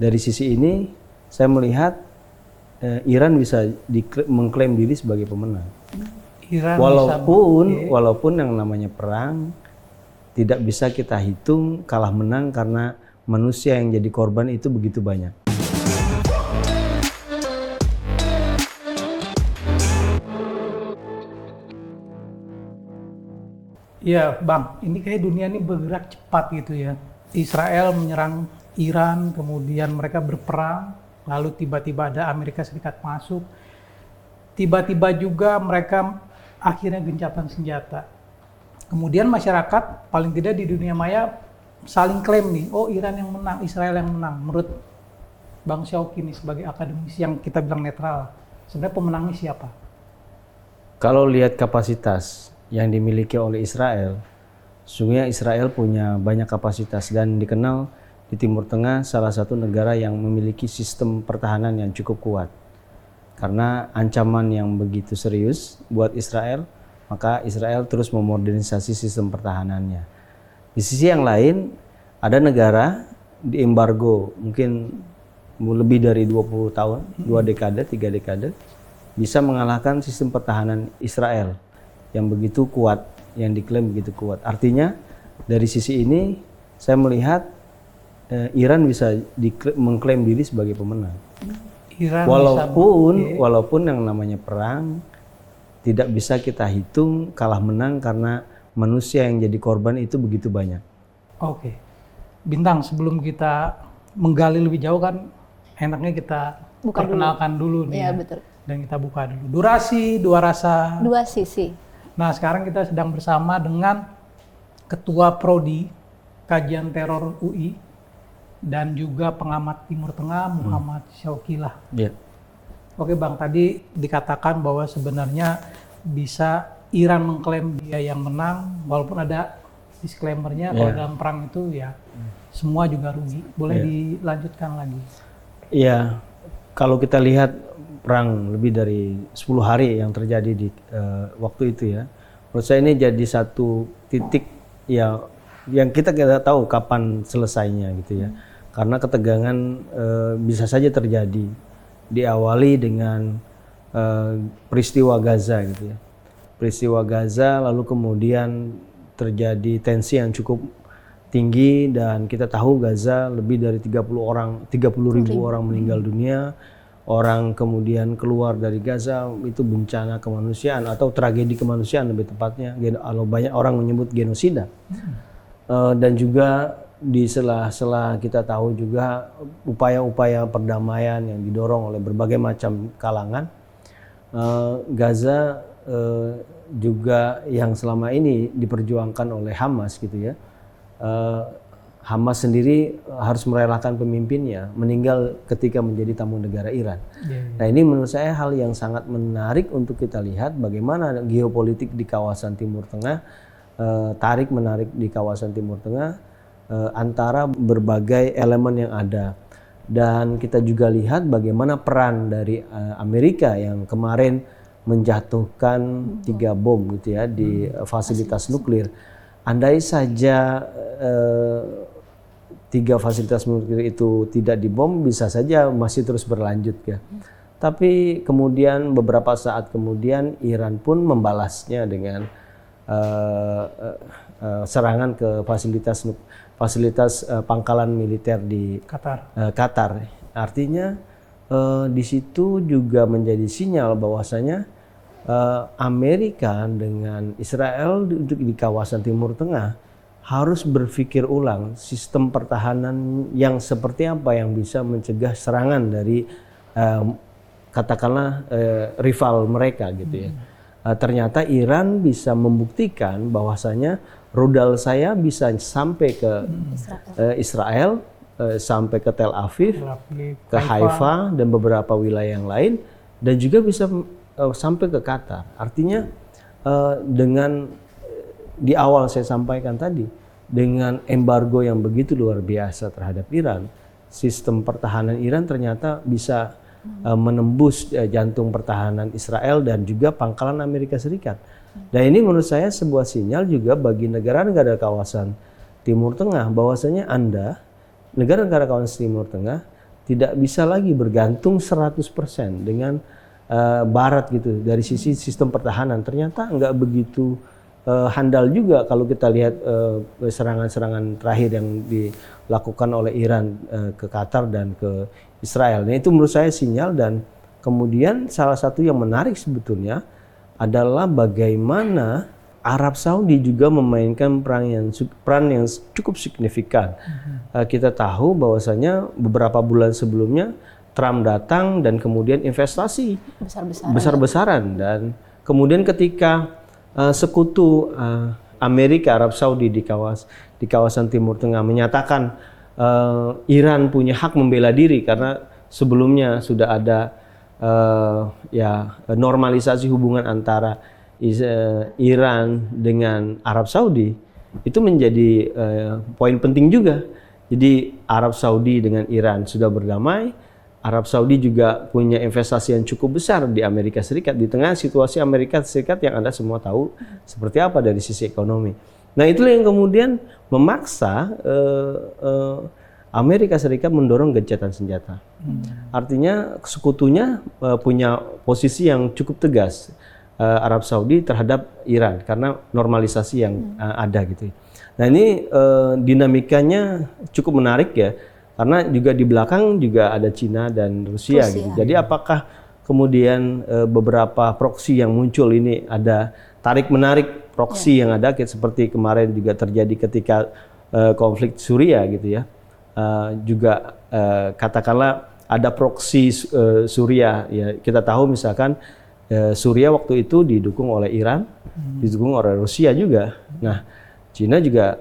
dari sisi ini saya melihat Iran bisa mengklaim diri sebagai pemenang. Iran Walaupun yang namanya perang tidak bisa kita hitung kalah menang karena manusia yang jadi korban itu begitu banyak. Iya Bang, ini kayak dunia ini bergerak cepat gitu ya. Israel menyerang Iran, kemudian mereka berperang, lalu tiba-tiba ada Amerika Serikat masuk. Tiba-tiba juga mereka akhirnya gencatan senjata. Kemudian masyarakat paling tidak di dunia maya saling klaim nih, oh Iran yang menang, Israel yang menang. Menurut Bang Syauky ini sebagai akademisi yang kita bilang netral, sebenarnya pemenangnya siapa? Kalau lihat kapasitas yang dimiliki oleh Israel, sesungguhnya Israel punya banyak kapasitas dan dikenal di Timur Tengah salah satu negara yang memiliki sistem pertahanan yang cukup kuat. Karena ancaman yang begitu serius buat Israel, maka Israel terus memodernisasi sistem pertahanannya. Di sisi yang lain, ada negara di embargo mungkin lebih dari 20 tahun, 2 dekade, 3 dekade, bisa mengalahkan sistem pertahanan Israel yang begitu kuat, yang diklaim begitu kuat. Artinya dari sisi ini saya melihat Iran bisa mengklaim diri sebagai pemenang. Walaupun yang namanya perang tidak bisa kita hitung kalah menang karena manusia yang jadi korban itu begitu banyak. Oke. Bintang, sebelum kita menggali lebih jauh kan enaknya kita perkenalkan dulu nih. Iya, ya. betul. Dan kita buka dulu. Durasi, dua rasa. Dua sisi. Nah, sekarang kita sedang bersama dengan Ketua Prodi Kajian Teror UI dan juga pengamat Timur Tengah Muhammad Syauky lah. Yeah. Oke Bang, tadi dikatakan bahwa sebenarnya bisa Iran mengklaim dia yang menang, walaupun ada disclaimer-nya kalau dalam perang itu ya semua juga rugi. Boleh dilanjutkan lagi? Iya, kalau kita lihat perang lebih dari 10 hari yang terjadi di waktu itu ya, menurut saya ini jadi satu titik ya yang kita tidak tahu kapan selesainya gitu ya. Karena ketegangan bisa saja terjadi, diawali dengan peristiwa Gaza gitu ya. Peristiwa Gaza lalu kemudian terjadi tensi yang cukup tinggi dan kita tahu Gaza lebih dari 30.000 orang meninggal dunia. Orang kemudian keluar dari Gaza itu bencana kemanusiaan atau tragedi kemanusiaan lebih tepatnya. Kalau banyak orang menyebut genosida. Dan juga di sela-sela kita tahu juga upaya-upaya perdamaian yang didorong oleh berbagai macam kalangan. Gaza juga yang selama ini diperjuangkan oleh Hamas gitu ya. Hamas sendiri harus merelakan pemimpinnya meninggal ketika menjadi tamu negara Iran. Nah ini menurut saya hal yang sangat menarik untuk kita lihat bagaimana geopolitik di kawasan Timur Tengah, tarik-menarik di kawasan Timur Tengah antara berbagai elemen yang ada. Dan kita juga lihat bagaimana peran dari Amerika yang kemarin menjatuhkan 3 bom gitu ya di fasilitas nuklir. Andai saja 3 fasilitas nuklir itu tidak dibom, bisa saja masih terus berlanjut ya. Tapi kemudian beberapa saat kemudian Iran pun membalasnya dengan serangan ke fasilitas pangkalan militer di Qatar. Artinya di situ juga menjadi sinyal bahwasanya Amerika dengan Israel di kawasan Timur Tengah harus berpikir ulang sistem pertahanan yang seperti apa yang bisa mencegah serangan dari katakanlah rival mereka gitu ya. Ternyata Iran bisa membuktikan bahwasanya rudal saya bisa sampai ke Israel, sampai ke Tel Aviv, ke Haifa dan beberapa wilayah yang lain, dan juga bisa sampai ke Qatar. Artinya dengan di awal saya sampaikan tadi, dengan embargo yang begitu luar biasa terhadap Iran, sistem pertahanan Iran ternyata bisa menembus jantung pertahanan Israel dan juga pangkalan Amerika Serikat. Dan ini menurut saya sebuah sinyal juga bagi negara-negara kawasan Timur Tengah bahwasanya Anda, negara-negara kawasan Timur Tengah, tidak bisa lagi bergantung 100% dengan Barat gitu dari sisi sistem pertahanan. Ternyata nggak begitu handal juga kalau kita lihat serangan-serangan terakhir yang dilakukan oleh Iran ke Qatar dan ke Israel. Nah itu menurut saya sinyal. Dan kemudian salah satu yang menarik sebetulnya adalah bagaimana Arab Saudi juga memainkan peran yang cukup signifikan. Kita tahu bahwasanya beberapa bulan sebelumnya Trump datang dan kemudian investasi besar-besaran, dan kemudian ketika sekutu Amerika, Arab Saudi di kawasan Timur Tengah menyatakan Iran punya hak membela diri karena sebelumnya sudah ada normalisasi hubungan antara Iran dengan Arab Saudi, itu menjadi poin penting juga. Jadi Arab Saudi dengan Iran sudah berdamai. Arab Saudi juga punya investasi yang cukup besar di Amerika Serikat di tengah situasi Amerika Serikat yang Anda semua tahu seperti apa dari sisi ekonomi. Nah itulah yang kemudian memaksa Amerika Serikat mendorong gencatan senjata. Artinya sekutunya punya posisi yang cukup tegas Arab Saudi terhadap Iran karena normalisasi yang ada gitu. Nah ini dinamikanya cukup menarik ya. Karena juga di belakang juga ada Cina dan Rusia gitu. Jadi apakah kemudian beberapa proksi yang muncul ini ada tarik-menarik proksi yang ada seperti kemarin juga terjadi ketika konflik Suriah gitu ya. Juga katakanlah ada proksi Suriah ya. Kita tahu misalkan Suriah waktu itu didukung oleh Iran, didukung oleh Rusia juga. Nah, Cina juga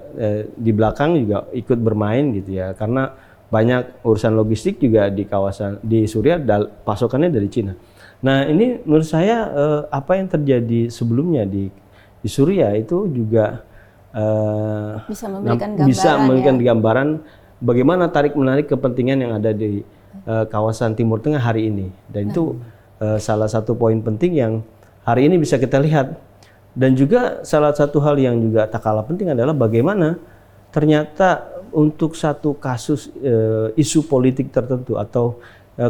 di belakang juga ikut bermain gitu ya. Karena banyak urusan logistik juga di Suriah pasokannya dari Cina. Nah ini menurut saya apa yang terjadi sebelumnya di Suriah itu juga bisa memberikan gambaran bagaimana tarik menarik kepentingan yang ada di kawasan Timur Tengah hari ini. Dan itu salah satu poin penting yang hari ini bisa kita lihat. Dan juga salah satu hal yang juga tak kalah penting adalah bagaimana ternyata untuk satu kasus isu politik tertentu atau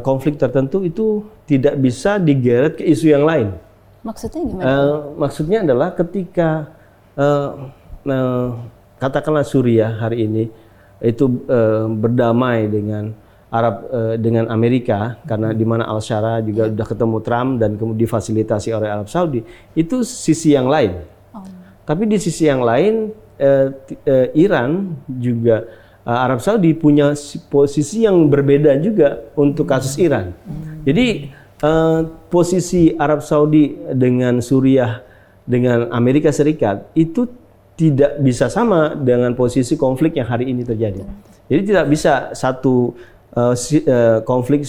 konflik tertentu itu tidak bisa digeret ke isu yang lain. Maksudnya gimana? Maksudnya adalah ketika katakanlah Suriah hari ini itu berdamai dengan dengan Amerika karena di mana Al-Shara juga sudah ketemu Trump dan kemudian difasilitasi oleh Arab Saudi, itu sisi yang lain. Tapi di sisi yang lain Iran juga Arab Saudi punya posisi yang berbeda juga untuk kasus Iran. Jadi posisi Arab Saudi dengan Suriah dengan Amerika Serikat itu tidak bisa sama dengan posisi konflik yang hari ini terjadi. Jadi tidak bisa satu konflik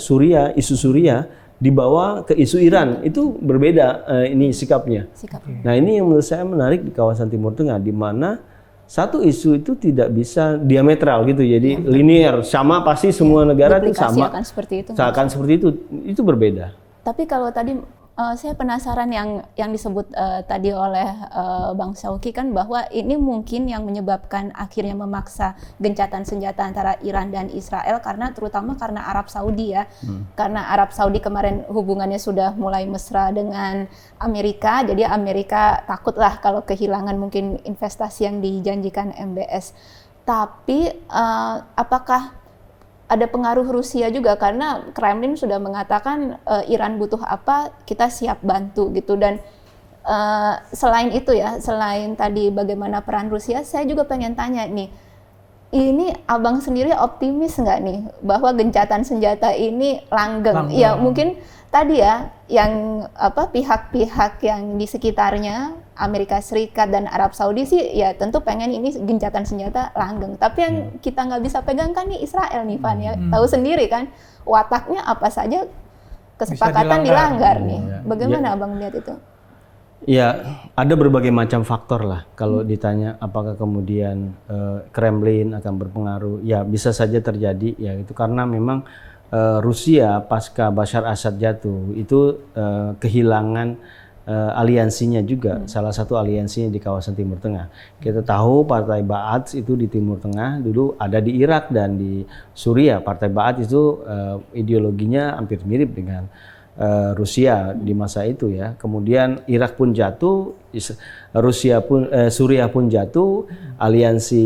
Suriah, isu Suriah dibawa ke isu Iran, itu berbeda ini sikapnya. Nah ini yang menurut saya menarik di kawasan Timur Tengah, di mana satu isu itu tidak bisa diametral gitu, jadi linear sama pasti semua negara itu sama. Akan seperti itu berbeda. Tapi kalau tadi saya penasaran yang disebut tadi oleh Bang Syauqi kan bahwa ini mungkin yang menyebabkan akhirnya memaksa gencatan senjata antara Iran dan Israel terutama karena Arab Saudi ya. Karena Arab Saudi kemarin hubungannya sudah mulai mesra dengan Amerika, jadi Amerika takutlah kalau kehilangan mungkin investasi yang dijanjikan MBS. Tapi apakah ada pengaruh Rusia juga, karena Kremlin sudah mengatakan Iran butuh apa, kita siap bantu gitu. Dan selain itu ya, selain tadi bagaimana peran Rusia, saya juga pengen tanya nih, ini Abang sendiri optimis nggak nih bahwa gencatan senjata ini langgeng? Ya mungkin tadi ya, yang pihak-pihak yang di sekitarnya Amerika Serikat dan Arab Saudi sih ya tentu pengen ini gencatan senjata langgeng. Tapi yang kita nggak bisa pegang kan nih Israel nih Van ya. Tahu sendiri kan wataknya apa saja kesepakatan dilanggar nih. Bagaimana Abang melihat itu? Ya ada berbagai macam faktor lah kalau ditanya apakah kemudian Kremlin akan berpengaruh. Ya bisa saja terjadi ya itu karena memang Rusia pasca Bashar Assad jatuh itu kehilangan aliansinya juga, salah satu aliansinya di kawasan Timur Tengah. Kita tahu Partai Ba'ath itu di Timur Tengah dulu ada di Irak dan di Suriah. Partai Ba'ath itu ideologinya hampir mirip dengan Rusia di masa itu ya. Kemudian Irak pun jatuh, Suriah pun jatuh, aliansi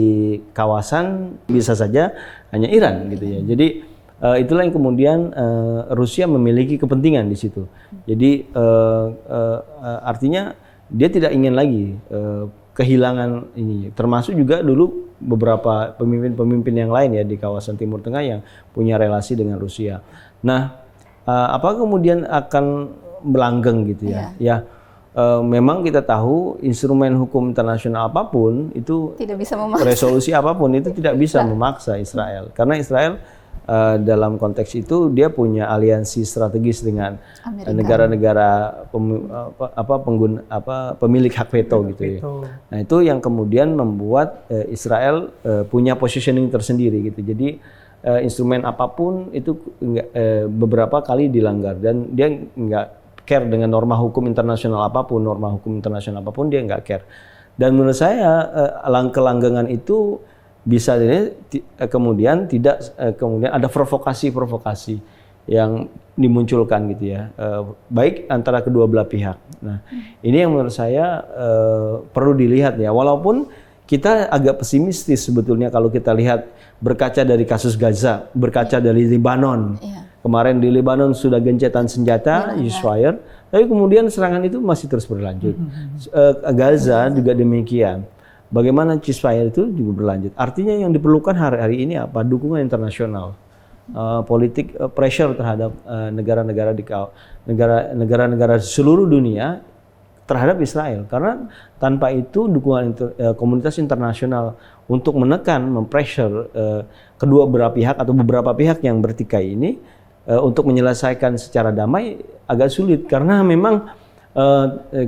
kawasan bisa saja hanya Iran gitu ya. Jadi itulah yang kemudian Rusia memiliki kepentingan di situ. Jadi artinya dia tidak ingin lagi kehilangan ini. Termasuk juga dulu beberapa pemimpin-pemimpin yang lain ya di kawasan Timur Tengah yang punya relasi dengan Rusia. Nah, apa kemudian akan melanggeng gitu ya? Ya, memang kita tahu instrumen hukum internasional apapun itu tidak bisa memaksa. Resolusi apapun itu tidak bisa memaksa Israel, karena Israel dalam konteks itu dia punya aliansi strategis dengan negara-negara pemilik hak veto gitu ya. Nah itu yang kemudian membuat Israel punya positioning tersendiri gitu. Jadi instrumen apapun itu beberapa kali dilanggar dan dia nggak care dengan norma hukum internasional apapun, dia nggak care. Dan menurut saya kelanggengan itu bisa kemudian kemudian ada provokasi yang dimunculkan gitu ya, baik antara kedua belah pihak. Nah ini yang menurut saya perlu dilihat ya, walaupun kita agak pesimistis sebetulnya kalau kita lihat berkaca dari kasus Gaza, berkaca dari Lebanon. Kemarin di Lebanon sudah gencatan senjata, ceasefire, tapi kemudian serangan itu masih terus berlanjut. Gaza juga demikian. Bagaimana ceasefire itu juga berlanjut. Artinya yang diperlukan hari-hari ini apa? Dukungan internasional, politik pressure terhadap negara-negara seluruh dunia terhadap Israel. Karena tanpa itu dukungan komunitas internasional untuk menekan, mempressure kedua belah pihak atau beberapa pihak yang bertikai ini untuk menyelesaikan secara damai agak sulit. Karena memang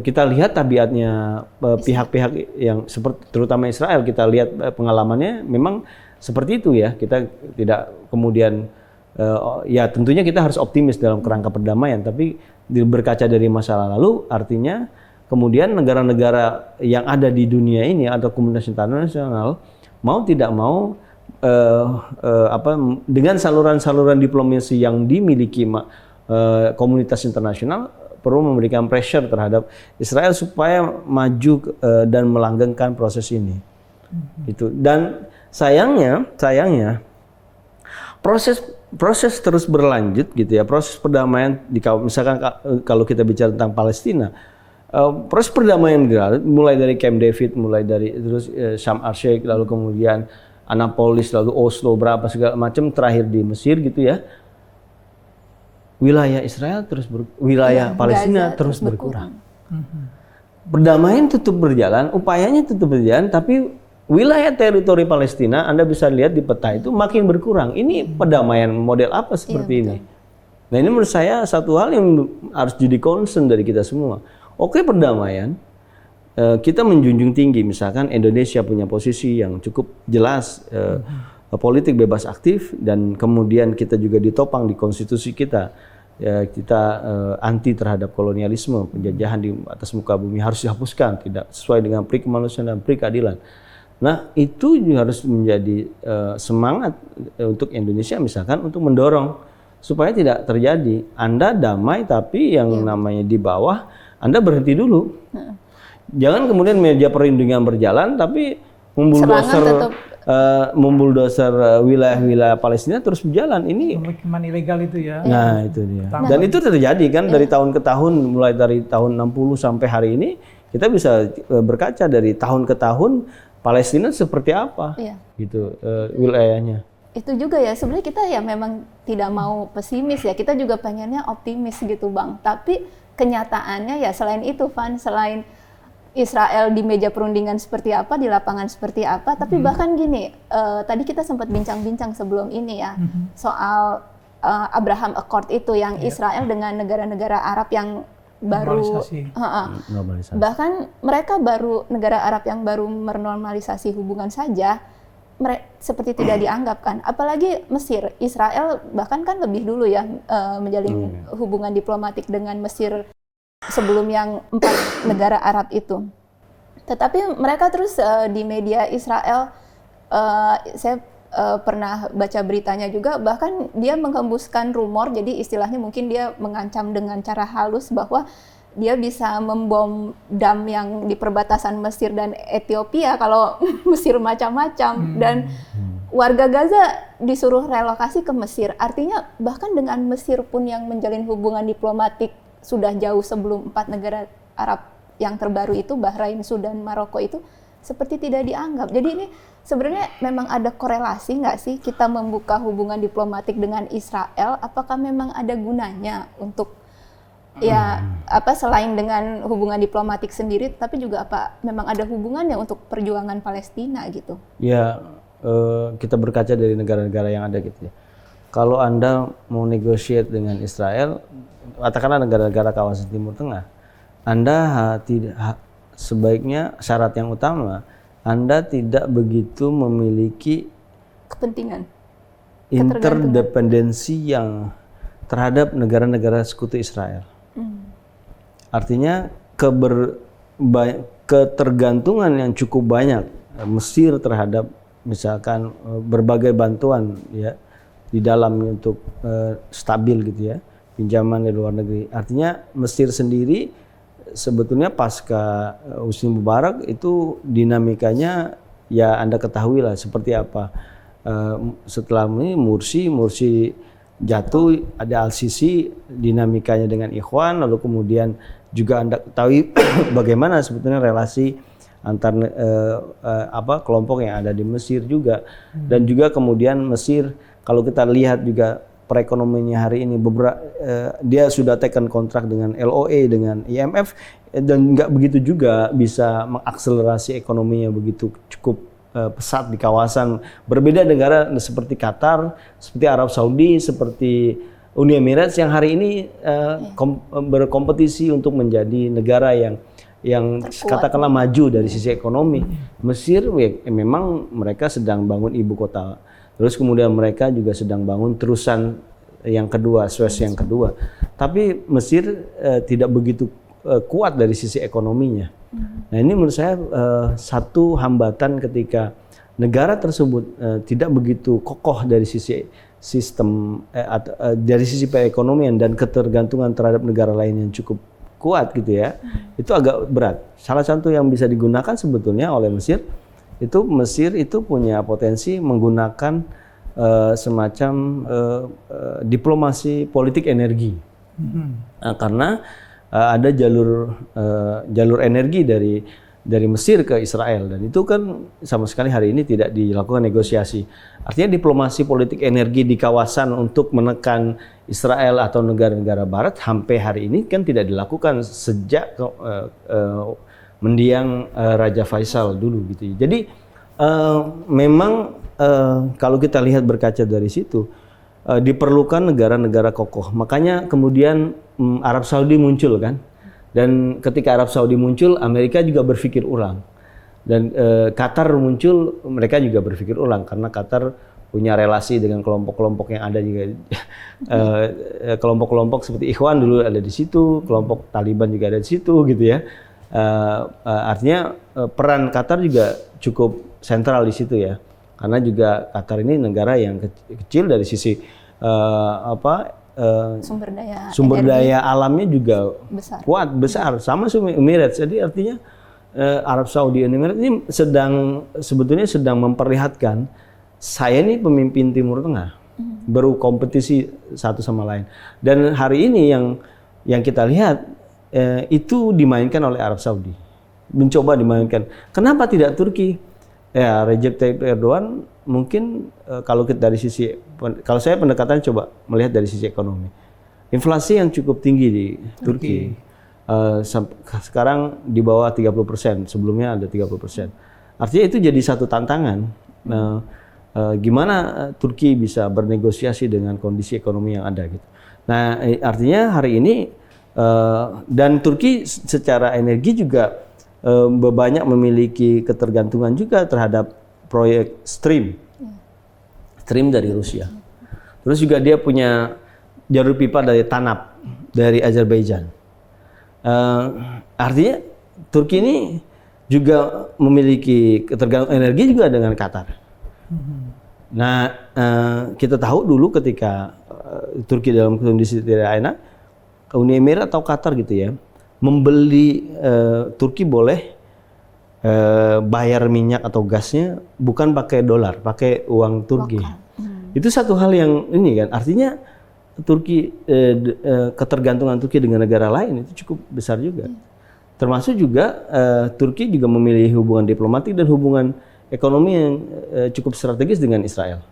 kita lihat tabiatnya pihak-pihak yang seperti terutama Israel, kita lihat pengalamannya memang seperti itu ya. Kita tidak kemudian ya tentunya kita harus optimis dalam kerangka perdamaian, tapi berkaca dari masa lalu artinya kemudian negara-negara yang ada di dunia ini atau komunitas internasional mau tidak mau dengan saluran-saluran diplomasi yang dimiliki komunitas internasional perlu memberikan pressure terhadap Israel supaya maju dan melanggengkan proses ini. Itu. Dan sayangnya proses terus berlanjut gitu ya. Proses perdamaian misalkan kalau kita bicara tentang Palestina, proses perdamaian mulai dari Camp David, mulai dari terus Sharm el-Sheikh, lalu kemudian Annapolis, lalu Oslo, berapa segala macam, terakhir di Mesir gitu ya. Wilayah Israel wilayah Palestina terus berkurang. Perdamaian tetap berjalan, upayanya tetap berjalan, tapi wilayah teritori Palestina Anda bisa lihat di peta itu makin berkurang. Ini perdamaian model apa seperti ini? Nah ini menurut saya satu hal yang harus jadi concern dari kita semua. Oke, perdamaian, kita menjunjung tinggi, misalkan Indonesia punya posisi yang cukup jelas, politik bebas aktif, dan kemudian kita juga ditopang di konstitusi kita. Kita anti terhadap kolonialisme, penjajahan di atas muka bumi harus dihapuskan, tidak sesuai dengan pri kemanusiaan dan pri keadilan. Nah itu juga harus menjadi semangat untuk Indonesia misalkan untuk mendorong supaya tidak terjadi Anda damai tapi yang namanya di bawah Anda berhenti dulu. Jangan kemudian meja perlindungan berjalan tapi membuldoser wilayah-wilayah Palestina terus berjalan. Ini pemukiman ilegal itu ya. Nah, itu dia. Dan itu terjadi kan dari tahun ke tahun, mulai dari tahun 60 sampai hari ini kita bisa berkaca dari tahun ke tahun Palestina seperti apa. Gitu wilayahnya. Itu juga ya, sebenarnya kita ya memang tidak mau pesimis ya. Kita juga pengennya optimis gitu, Bang. Tapi kenyataannya ya selain itu, Van, selain Israel di meja perundingan seperti apa, di lapangan seperti apa, tapi bahkan gini, tadi kita sempat bincang-bincang sebelum ini ya, soal Abraham Accord itu yang Israel dengan negara-negara Arab yang baru, bahkan mereka negara Arab yang baru menormalisasi hubungan saja, seperti tidak dianggap kan, apalagi Mesir, Israel bahkan kan lebih dulu ya menjalin hubungan diplomatik dengan Mesir sebelum yang 4 negara Arab itu. Tetapi mereka terus di media Israel, saya pernah baca beritanya juga, bahkan dia menghembuskan rumor, jadi istilahnya mungkin dia mengancam dengan cara halus bahwa dia bisa membom dam yang di perbatasan Mesir dan Ethiopia kalau Mesir macam-macam. Dan warga Gaza disuruh relokasi ke Mesir. Artinya bahkan dengan Mesir pun yang menjalin hubungan diplomatik sudah jauh sebelum 4 negara Arab yang terbaru itu, Bahrain, Sudan, Maroko itu seperti tidak dianggap. Jadi ini sebenarnya memang ada korelasi nggak sih kita membuka hubungan diplomatik dengan Israel? Apakah memang ada gunanya untuk selain dengan hubungan diplomatik sendiri, tapi juga apa memang ada hubungannya untuk perjuangan Palestina gitu? Ya, kita berkaca dari negara-negara yang ada gitu ya. Kalau Anda mau negotiate dengan Israel, katakanlah negara-negara kawasan Timur Tengah, Anda sebaiknya syarat yang utama, Anda tidak begitu memiliki kepentingan, interdependensi yang terhadap negara-negara sekutu Israel. Artinya ketergantungan yang cukup banyak Mesir terhadap misalkan berbagai bantuan ya di dalamnya untuk stabil gitu ya, pinjaman dari luar negeri. Artinya Mesir sendiri sebetulnya pasca Husni Mubarak itu dinamikanya ya Anda ketahui lah seperti apa. Setelah ini Mursi jatuh, ada Al-Sisi, dinamikanya dengan Ikhwan, lalu kemudian juga Anda ketahui bagaimana sebetulnya relasi antar kelompok yang ada di Mesir juga. Dan juga kemudian Mesir, kalau kita lihat juga perekonomiannya hari ini, dia sudah tekan kontrak dengan LOE, dengan IMF, dan nggak begitu juga bisa mengakselerasi ekonominya begitu cukup pesat di kawasan. Berbeda negara seperti Qatar, seperti Arab Saudi, seperti Uni Emirat yang hari ini berkompetisi untuk menjadi negara yang katakanlah maju dari sisi ekonomi. Mesir memang mereka sedang bangun ibu kota. Terus kemudian mereka juga sedang bangun terusan yang kedua, Suez yang kedua. Tapi Mesir tidak begitu kuat dari sisi ekonominya. Nah ini menurut saya satu hambatan ketika negara tersebut tidak begitu kokoh dari sisi sistem dari sisi perekonomian dan ketergantungan terhadap negara lain yang cukup kuat gitu ya. Itu agak berat. Salah satu yang bisa digunakan sebetulnya oleh Mesir itu punya potensi menggunakan semacam diplomasi politik energi. Karena ada jalur energi dari Mesir ke Israel, dan itu kan sama sekali hari ini tidak dilakukan negosiasi. Artinya diplomasi politik energi di kawasan untuk menekan Israel atau negara-negara Barat sampai hari ini kan tidak dilakukan sejak mendiang Raja Faisal dulu gitu. Jadi memang kalau kita lihat berkaca dari situ diperlukan negara-negara kokoh. Makanya kemudian Arab Saudi muncul kan. Dan ketika Arab Saudi muncul, Amerika juga berpikir ulang. Dan Qatar muncul, mereka juga berpikir ulang karena Qatar punya relasi dengan kelompok-kelompok yang ada juga. Kelompok-kelompok seperti Ikhwan dulu ada di situ, kelompok Taliban juga ada di situ gitu ya. Artinya peran Qatar juga cukup sentral di situ ya. Karena juga Qatar ini negara yang kecil dari sisi sumber daya alamnya juga besar sama Emirat. Jadi artinya Arab Saudi dan Emirat ini sebetulnya sedang memperlihatkan saya ini pemimpin Timur Tengah, berkompetisi satu sama lain. Dan hari ini yang kita lihat itu dimainkan oleh Arab Saudi, mencoba dimainkan. Kenapa tidak Turki? Ya, Recep Tayyip Erdogan mungkin kalau kita dari sisi, kalau saya pendekatan coba melihat dari sisi ekonomi, inflasi yang cukup tinggi di Turki sekarang di bawah 30%, sebelumnya ada 30%. Artinya itu jadi satu tantangan. Gimana Turki bisa bernegosiasi dengan kondisi ekonomi yang ada gitu. Nah, artinya hari ini dan Turki secara energi juga banyak memiliki ketergantungan juga terhadap proyek stream dari Rusia. Terus juga dia punya jalur pipa dari Tanap dari Azerbaijan. Artinya Turki ini juga memiliki ketergantungan energi juga dengan Qatar. Nah, kita tahu dulu ketika Turki dalam kondisi tidak enak, Uni Emirat atau Qatar gitu ya, membeli Turki boleh bayar minyak atau gasnya bukan pakai dolar, pakai uang Turki. Itu satu hal yang ini kan, artinya Turki ketergantungan Turki dengan negara lain itu cukup besar juga. Termasuk juga Turki juga memiliki hubungan diplomatik dan hubungan ekonomi yang cukup strategis dengan Israel.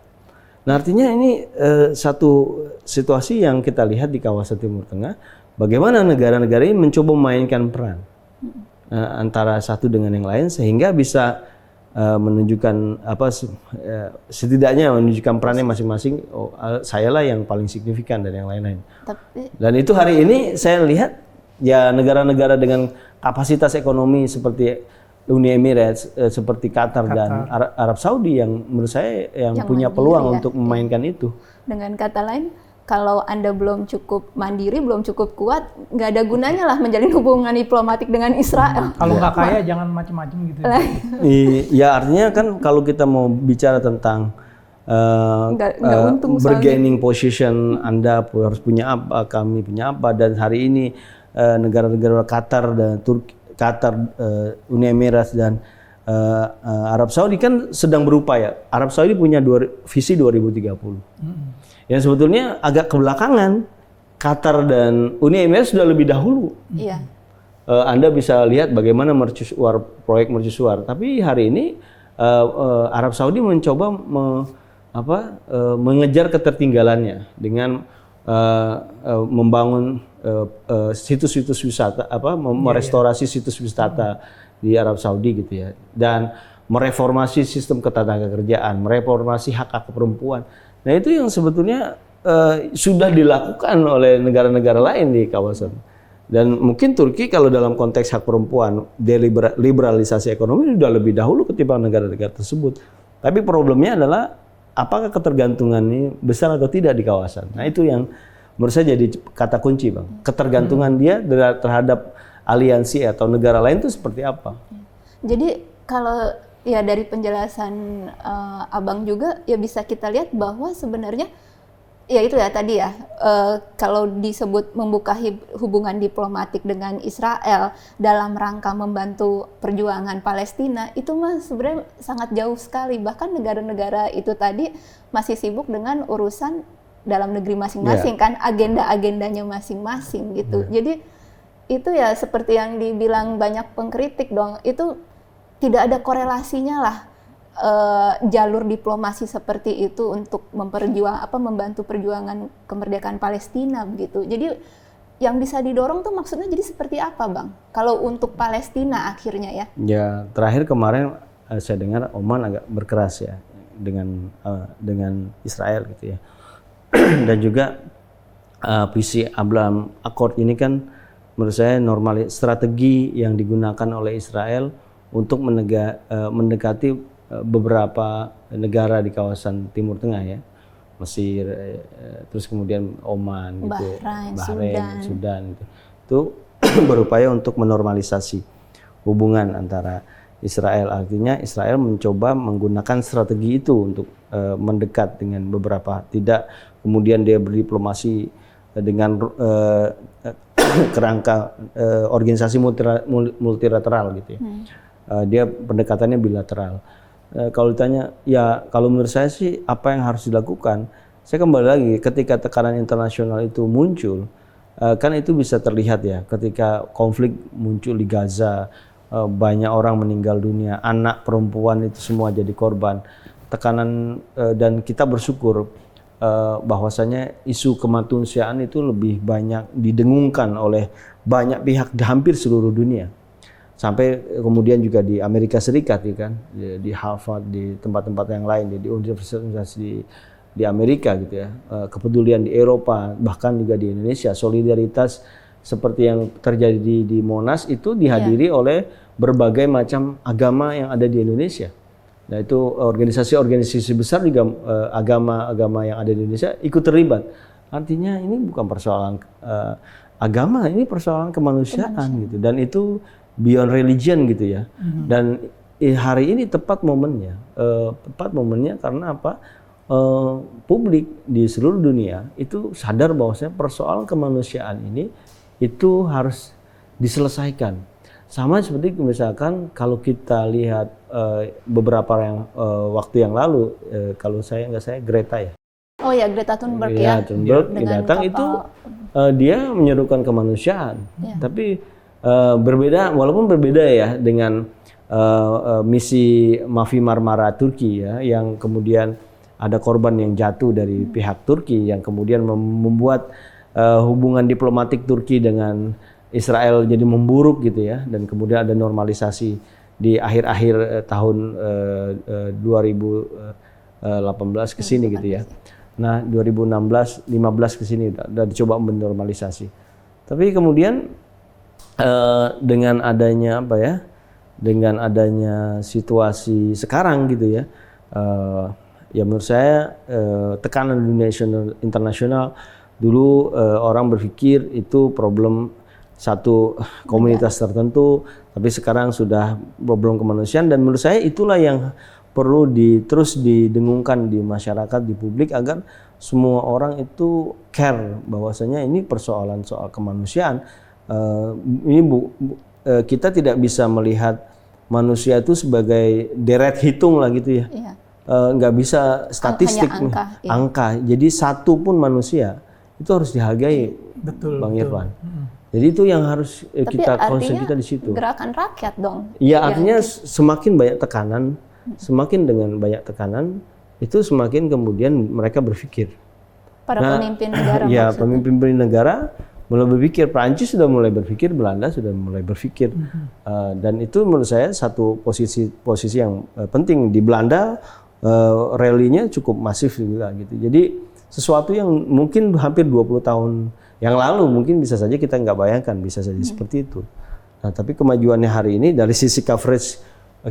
Nah, artinya ini satu situasi yang kita lihat di kawasan Timur Tengah, bagaimana negara-negara ini mencoba memainkan peran antara satu dengan yang lain sehingga bisa menunjukkan setidaknya menunjukkan perannya masing-masing. Saya lah yang paling signifikan dan yang lain-lain. Dan itu hari ini saya lihat ya negara-negara dengan kapasitas ekonomi seperti Uni Emirat, seperti Qatar dan Arab Saudi yang menurut saya yang punya peluang untuk memainkan itu. Dengan kata lain, kalau Anda belum cukup mandiri, belum cukup kuat, nggak ada gunanya lah menjalin hubungan diplomatik dengan Israel. Kalau nggak kaya jangan macam-macam gitu. Ya artinya kan kalau kita mau bicara tentang bargaining position, Anda harus punya apa, kami punya apa, dan hari ini negara-negara Qatar dan Uni Emirat dan Arab Saudi kan sedang berupaya. Arab Saudi punya visi 2030. Yang sebetulnya agak kebelakangan. Qatar dan Uni Emirat sudah lebih dahulu. Iya. Anda bisa lihat bagaimana proyek mercusuar. Tapi hari ini Arab Saudi mencoba mengejar ketertinggalannya dengan membangun situs-situs wisata, merestorasi situs wisata di Arab Saudi gitu ya, dan mereformasi sistem ketenagakerjaan, mereformasi hak-hak perempuan. Nah itu yang sebetulnya sudah dilakukan oleh negara-negara lain di kawasan. Dan mungkin Turki kalau dalam konteks hak perempuan, liberalisasi ekonomi sudah lebih dahulu ketimbang negara-negara tersebut. Tapi problemnya adalah apakah ketergantungan ini besar atau tidak di kawasan. Nah itu yang menurut saya jadi kata kunci, Bang. Ketergantungan dia terhadap aliansi atau negara lain itu seperti apa? Jadi kalau ya dari penjelasan Abang juga ya bisa kita lihat bahwa sebenarnya ya itu ya tadi ya kalau disebut membuka hubungan diplomatik dengan Israel dalam rangka membantu perjuangan Palestina itu mah sebenarnya sangat jauh sekali. Bahkan negara-negara itu tadi masih sibuk dengan urusan dalam negeri masing-masing kan, agenda-agendanya masing-masing gitu. Jadi itu ya seperti yang dibilang banyak pengkritik dong, itu tidak ada korelasinya lah jalur diplomasi seperti itu untuk membantu perjuangan kemerdekaan Palestina begitu. Jadi yang bisa didorong tuh maksudnya jadi seperti apa, Bang? Kalau untuk Palestina akhirnya ya? Ya terakhir kemarin saya dengar Oman agak berkeras ya dengan Israel gitu ya. Dan juga visi Abraham Accord ini kan menurut saya strategi yang digunakan oleh Israel untuk mendekati beberapa negara di kawasan Timur Tengah ya, Mesir, terus kemudian Oman, Bahrain, Sudan itu berupaya untuk menormalisasi hubungan antara Israel. Artinya Israel mencoba menggunakan strategi itu untuk mendekat dengan beberapa, tidak kemudian dia berdiplomasi dengan kerangka organisasi multilateral gitu ya. Dia pendekatannya bilateral. Kalau ditanya, ya kalau menurut saya sih apa yang harus dilakukan, saya kembali lagi ketika tekanan internasional itu muncul, kan itu bisa terlihat ya ketika konflik muncul di Gaza, banyak orang meninggal dunia, anak perempuan itu semua jadi korban tekanan, dan kita bersyukur bahwasanya isu kemanusiaan itu lebih banyak didengungkan oleh banyak pihak di hampir seluruh dunia. Sampai kemudian juga di Amerika Serikat ya kan, di Harvard, di tempat-tempat yang lain, di universitas di Amerika gitu ya, kepedulian di Eropa, bahkan juga di Indonesia, solidaritas seperti yang terjadi di Monas itu dihadiri oleh berbagai macam agama yang ada di Indonesia. Nah itu organisasi-organisasi besar juga agama-agama yang ada di Indonesia ikut terlibat. Artinya ini bukan persoalan agama, ini persoalan kemanusiaan gitu, dan itu beyond religion gitu ya. Dan hari ini tepat momennya karena apa? Publik di seluruh dunia itu sadar bahwasanya persoalan kemanusiaan ini itu harus diselesaikan. Sama seperti misalkan kalau kita lihat beberapa waktu yang lalu, kalau saya Greta ya. Oh ya, Greta Thunberg ya. Thunberg dengan datang kapal. itu dia menyerukan kemanusiaan, tapi walaupun berbeda ya dengan misi Mavi Marmara Turki ya, yang kemudian ada korban yang jatuh dari pihak Turki yang kemudian membuat hubungan diplomatik Turki dengan Israel jadi memburuk gitu ya, dan kemudian ada normalisasi di akhir-akhir tahun 2018 ke sini gitu ya. Nah, 2016, 15 ke sini udah dicoba menormalisasi. Tapi kemudian dengan adanya apa ya? Dengan adanya situasi sekarang gitu ya. Ya menurut saya tekanan dunia internasional dulu orang berpikir itu problem satu komunitas tertentu, tapi sekarang sudah problem kemanusiaan, dan menurut saya itulah yang perlu terus didengungkan di masyarakat, di publik, agar semua orang itu care bahwasanya ini persoalan soal kemanusiaan. Kita tidak bisa melihat manusia itu sebagai deret hitung lah gitu ya. Iya. Nggak bisa statistik, angka. Jadi satu pun manusia itu harus dihargai, betul, Bang Irfan. Jadi itu yang harus kita concern kita di situ. Gerakan rakyat dong. Iya, artinya semakin banyak tekanan, semakin dengan banyak tekanan itu semakin kemudian mereka berpikir. Para pemimpin negara. Ya, pemimpin negara mulai berpikir. Prancis sudah mulai berpikir, Belanda sudah mulai berpikir, dan itu menurut saya satu posisi yang penting. Di Belanda rally-nya cukup masif juga gitu. Jadi sesuatu yang mungkin hampir 20 tahun yang lalu mungkin bisa saja kita nggak bayangkan bisa saja seperti itu. Nah, tapi kemajuannya hari ini dari sisi coverage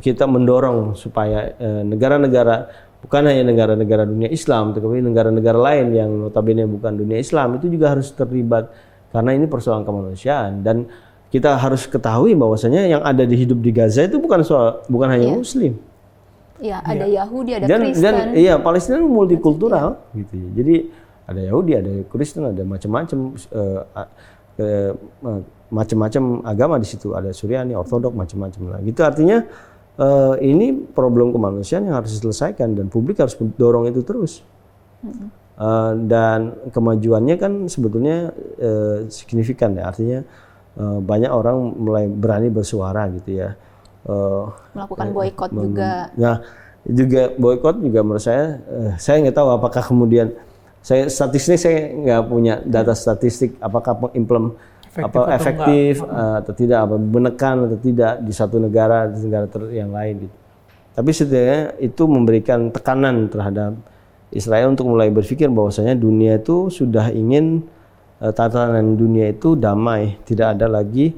kita mendorong supaya negara-negara, bukan hanya negara-negara dunia Islam, tetapi negara-negara lain yang notabene bukan dunia Islam itu juga harus terlibat, karena ini persoalan kemanusiaan. Dan kita harus ketahui bahwasanya yang ada hidup di Gaza itu bukan hanya Muslim. Iya, ada Yahudi, ada Kristen. Dan iya, Palestina multikultural gitu ya. Jadi ada Yahudi, ada Kristen, ada macam-macam agama di situ. Ada Suryani, Ortodok, macam-macam lah. Gitu artinya ini problem kemanusiaan yang harus diselesaikan dan publik harus mendorong itu terus. Dan kemajuannya kan sebetulnya signifikan ya. Artinya banyak orang mulai berani bersuara gitu ya. Melakukan boykot juga. Nah, juga boykot juga menurut saya nggak tahu apakah kemudian statistik saya nggak punya data statistik apakah efektif atau tidak, menekan atau tidak di satu negara yang lain gitu. Tapi setidaknya itu memberikan tekanan terhadap Israel untuk mulai berpikir bahwasanya dunia itu sudah ingin tatanan dunia itu damai, tidak ada lagi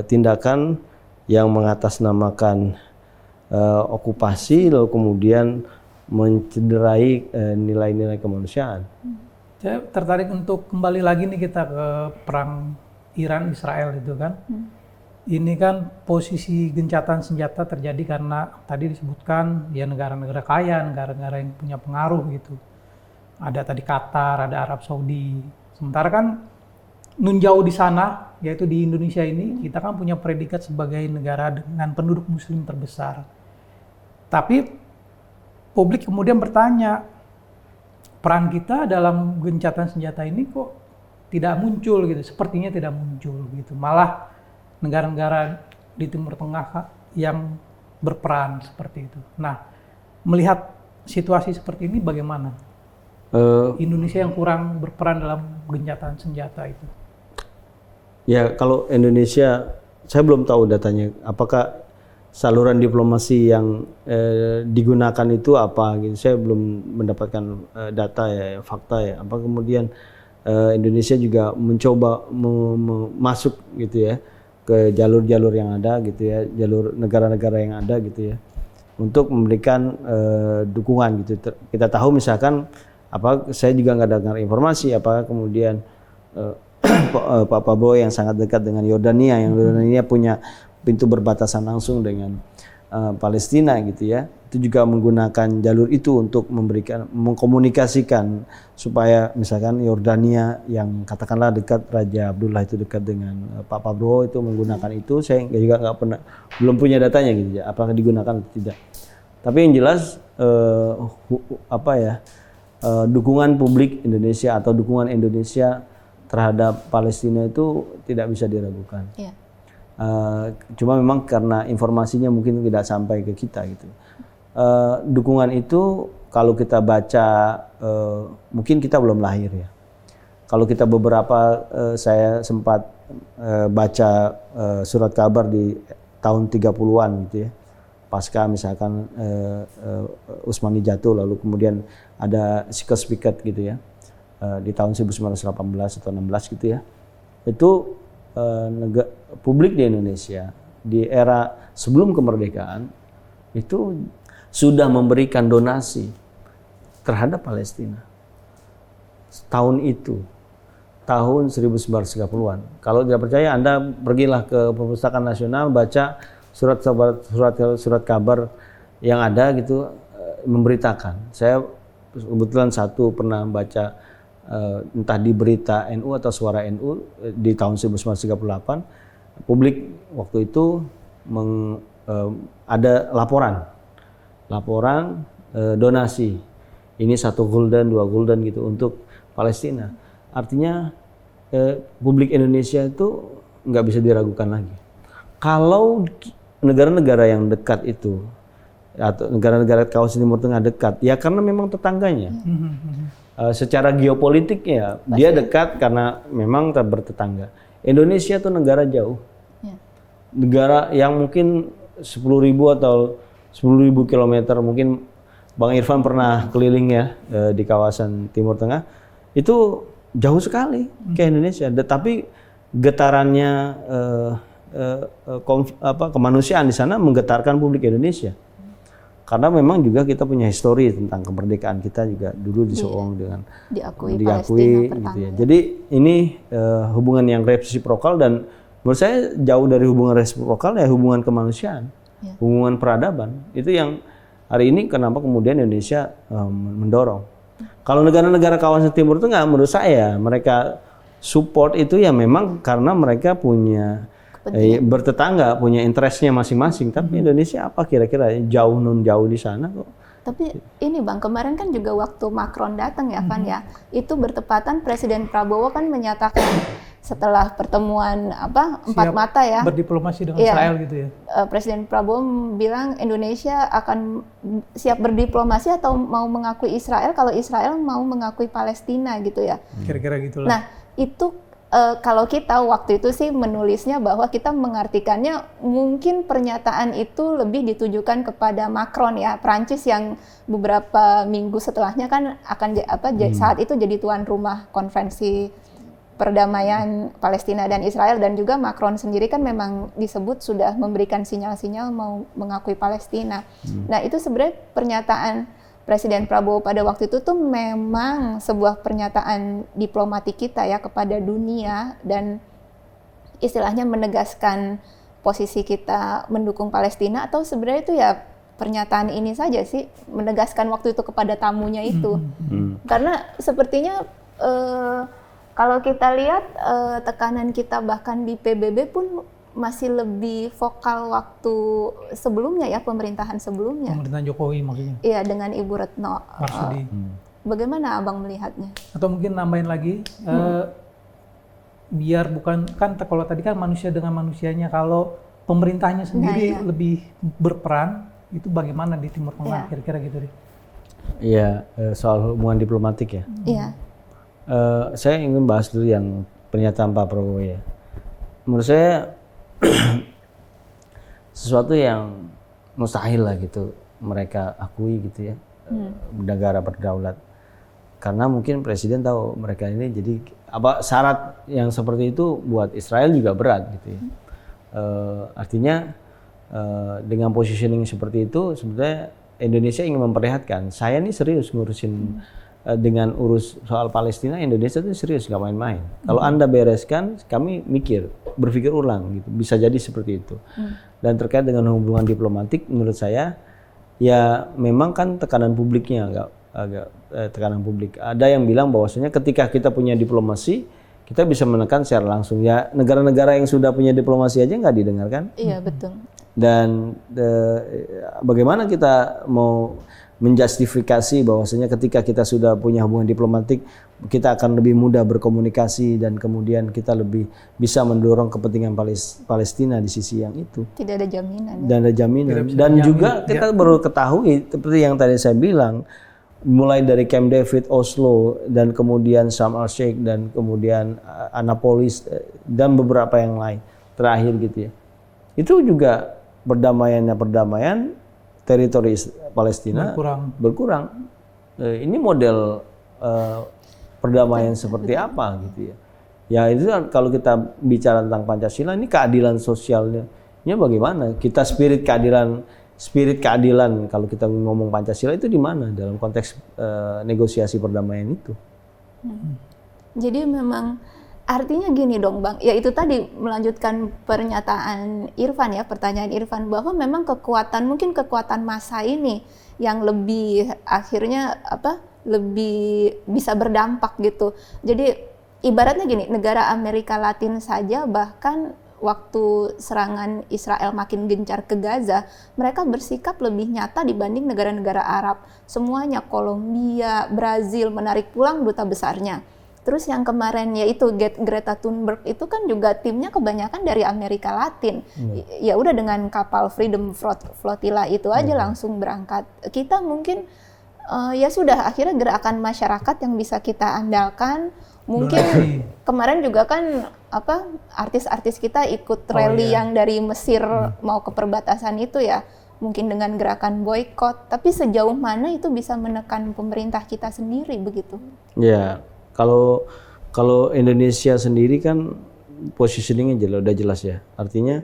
tindakan yang mengatasnamakan okupasi lalu kemudian mencederai nilai-nilai kemanusiaan. Saya tertarik untuk kembali lagi nih kita ke perang Iran Israel itu kan. Ini kan posisi gencatan senjata terjadi karena tadi disebutkan ya negara-negara kaya, negara-negara yang punya pengaruh gitu. Ada tadi Qatar, ada Arab Saudi. Sementara kan nun jauh di sana, yaitu di Indonesia ini, kita kan punya predikat sebagai negara dengan penduduk muslim terbesar. Tapi publik kemudian bertanya, peran kita dalam gencatan senjata ini kok tidak muncul gitu, sepertinya tidak muncul gitu. Malah negara-negara di Timur Tengah yang berperan seperti itu. Nah, melihat situasi seperti ini bagaimana? Indonesia yang kurang berperan dalam gencatan senjata itu. Ya, kalau Indonesia, saya belum tahu datanya. Apakah saluran diplomasi yang digunakan itu apa? Gitu. Saya belum mendapatkan data ya, fakta ya. Apa kemudian Indonesia juga mencoba masuk gitu ya ke jalur-jalur yang ada gitu ya, jalur negara-negara yang ada gitu ya, untuk memberikan dukungan gitu. Kita tahu misalkan saya juga nggak dengar informasi apakah kemudian Pak Prabowo yang sangat dekat dengan Yordania, yang Yordania punya pintu berbatasan langsung dengan Palestina gitu ya. Itu juga menggunakan jalur itu untuk mengkomunikasikan supaya misalkan Yordania yang katakanlah dekat Raja Abdullah itu dekat dengan Pak Prabowo itu menggunakan itu. Saya juga nggak pernah, belum punya datanya gitu ya, apakah digunakan atau tidak. Tapi yang jelas dukungan publik Indonesia atau dukungan Indonesia terhadap Palestina itu tidak bisa diragukan. Yeah. Cuma memang karena informasinya mungkin tidak sampai ke kita gitu. Dukungan itu kalau kita baca, mungkin kita belum lahir ya. Kalau kita saya sempat baca surat kabar di tahun 30-an gitu ya. Pasca misalkan Utsmani jatuh, lalu kemudian ada Sykes-Picot gitu ya. Di tahun 1918 atau 16 gitu ya. Itu publik di Indonesia di era sebelum kemerdekaan itu sudah memberikan donasi terhadap Palestina. Tahun itu, tahun 1930-an. Kalau tidak percaya, Anda pergilah ke Perpustakaan Nasional, baca surat kabar yang ada gitu memberitakan. Saya kebetulan pernah baca entah di berita NU atau suara NU di tahun 1938, publik waktu itu ada laporan donasi ini 1 gulden 2 gulden gitu untuk Palestina. Artinya publik Indonesia itu nggak bisa diragukan lagi. Kalau negara-negara yang dekat itu atau negara-negara kawasan Timur Tengah dekat, ya karena memang tetangganya. Secara geopolitiknya dia dekat karena memang bertetangga. Indonesia tuh negara jauh, negara yang mungkin 10.000 atau 10.000 kilometer. Mungkin Bang Irfan pernah keliling ya di kawasan Timur Tengah, itu jauh sekali ke Indonesia. Tapi getarannya kemanusiaan di sana menggetarkan publik Indonesia. Karena memang juga kita punya histori tentang kemerdekaan kita juga dulu disokong dengan diakui gitu ya. Jadi ini hubungan yang resiprokal, dan menurut saya jauh dari hubungan resiprokal ya hubungan kemanusiaan, hubungan peradaban. Itu yang hari ini kenapa kemudian Indonesia mendorong. Kalau negara-negara kawasan Timur Tengah menurut saya mereka support itu ya memang karena mereka punya bertetangga, punya interestnya masing-masing. Tapi Indonesia apa kira-kira jauh di sana kok. Tapi ini Bang, kemarin kan juga waktu Macron datang ya Van ya, itu bertepatan Presiden Prabowo kan menyatakan setelah pertemuan empat mata ya, berdiplomasi dengan Israel gitu ya. Presiden Prabowo bilang Indonesia akan siap berdiplomasi atau mau mengakui Israel kalau Israel mau mengakui Palestina gitu ya. Kira-kira gitulah. Nah, itu kalau kita waktu itu sih menulisnya bahwa kita mengartikannya mungkin pernyataan itu lebih ditujukan kepada Macron ya, Prancis yang beberapa minggu setelahnya kan akan saat itu jadi tuan rumah konferensi perdamaian Palestina dan Israel, dan juga Macron sendiri kan memang disebut sudah memberikan sinyal-sinyal mau mengakui Palestina. Nah, itu sebenarnya pernyataan Presiden Prabowo pada waktu itu tuh memang sebuah pernyataan diplomatik kita ya kepada dunia, dan istilahnya menegaskan posisi kita mendukung Palestina, atau sebenarnya itu ya pernyataan ini saja sih, menegaskan waktu itu kepada tamunya itu. Karena sepertinya kalau kita lihat tekanan kita bahkan di PBB pun masih lebih vokal waktu sebelumnya ya, pemerintahan sebelumnya. Pemerintahan Jokowi maksudnya? Iya, dengan Ibu Retno Marsudi. Bagaimana Abang melihatnya? Atau mungkin nambahin lagi, biar bukan, kan kalau tadi kan manusia dengan manusianya, kalau pemerintahnya sendiri lebih berperan, itu bagaimana di Timur Tengah kira-kira gitu deh? Iya, soal hubungan diplomatik ya? Iya. Saya ingin bahas dulu yang pernyataan Pak Prabowo ya. Menurut saya sesuatu yang mustahil lah gitu mereka akui gitu ya, negara berdaulat, karena mungkin presiden tahu mereka ini, jadi syarat yang seperti itu buat Israel juga berat gitu ya. Artinya dengan positioning seperti itu sebenarnya Indonesia ingin memperlihatkan saya ini serius ngurusin dengan urus soal Palestina, Indonesia itu serius, nggak main-main. Kalau Anda bereskan, kami berpikir ulang gitu. Bisa jadi seperti itu. Dan terkait dengan hubungan diplomatik, menurut saya ya memang kan tekanan publiknya agak tekanan publik. Ada yang bilang bahwasanya ketika kita punya diplomasi, kita bisa menekan secara langsung. Ya negara-negara yang sudah punya diplomasi aja nggak didengarkan. Iya, betul. Dan bagaimana kita mau menjustifikasi bahwasanya ketika kita sudah punya hubungan diplomatik, kita akan lebih mudah berkomunikasi dan kemudian kita lebih bisa mendorong kepentingan Palestina di sisi yang itu. Tidak ada jaminan. Dan ada jaminan. Dan juga kita baru ketahui seperti yang tadi saya bilang, mulai dari Camp David, Oslo, dan kemudian Sharm el-Sheikh, dan kemudian Annapolis, dan beberapa yang lain terakhir gitu ya. Itu juga perdamaian teritori Palestina berkurang. Ini model perdamaian seperti apa gitu ya? Ya itu kan kalau kita bicara tentang Pancasila, ini keadilan sosialnya bagaimana? Kita spirit keadilan kalau kita ngomong Pancasila itu di mana dalam konteks negosiasi perdamaian itu? Jadi memang artinya gini dong Bang, ya itu tadi melanjutkan pernyataan Irfan ya, pertanyaan Irfan bahwa memang mungkin kekuatan massa ini yang lebih akhirnya lebih bisa berdampak gitu. Jadi ibaratnya gini, negara Amerika Latin saja bahkan waktu serangan Israel makin gencar ke Gaza, mereka bersikap lebih nyata dibanding negara-negara Arab. Semuanya, Kolombia, Brazil menarik pulang duta besarnya. Terus yang kemarin yaitu Greta Thunberg itu kan juga timnya kebanyakan dari Amerika Latin. Ya udah dengan kapal Freedom Flotilla itu aja langsung berangkat. Kita mungkin ya sudah akhirnya gerakan masyarakat yang bisa kita andalkan. Mungkin kemarin juga kan artis-artis kita ikut rally yang dari Mesir mau ke perbatasan itu ya. Mungkin dengan gerakan boykot, tapi sejauh mana itu bisa menekan pemerintah kita sendiri begitu? Ya. Kalau Indonesia sendiri kan positioningnya udah jelas ya, artinya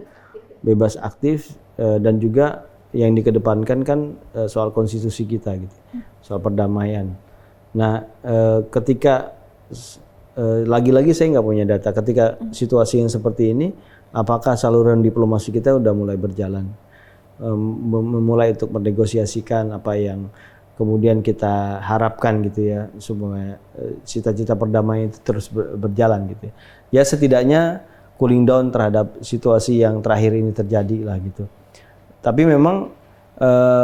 bebas aktif dan juga yang dikedepankan kan soal konstitusi kita gitu, soal perdamaian. Nah, ketika lagi-lagi saya nggak punya data, ketika situasi yang seperti ini, apakah saluran diplomasi kita udah mulai berjalan, mulai untuk menegosiasikan apa yang kemudian kita harapkan gitu ya, supaya cita-cita perdamaian itu terus berjalan gitu ya. Ya setidaknya cooling down terhadap situasi yang terakhir ini terjadi lah gitu. Tapi memang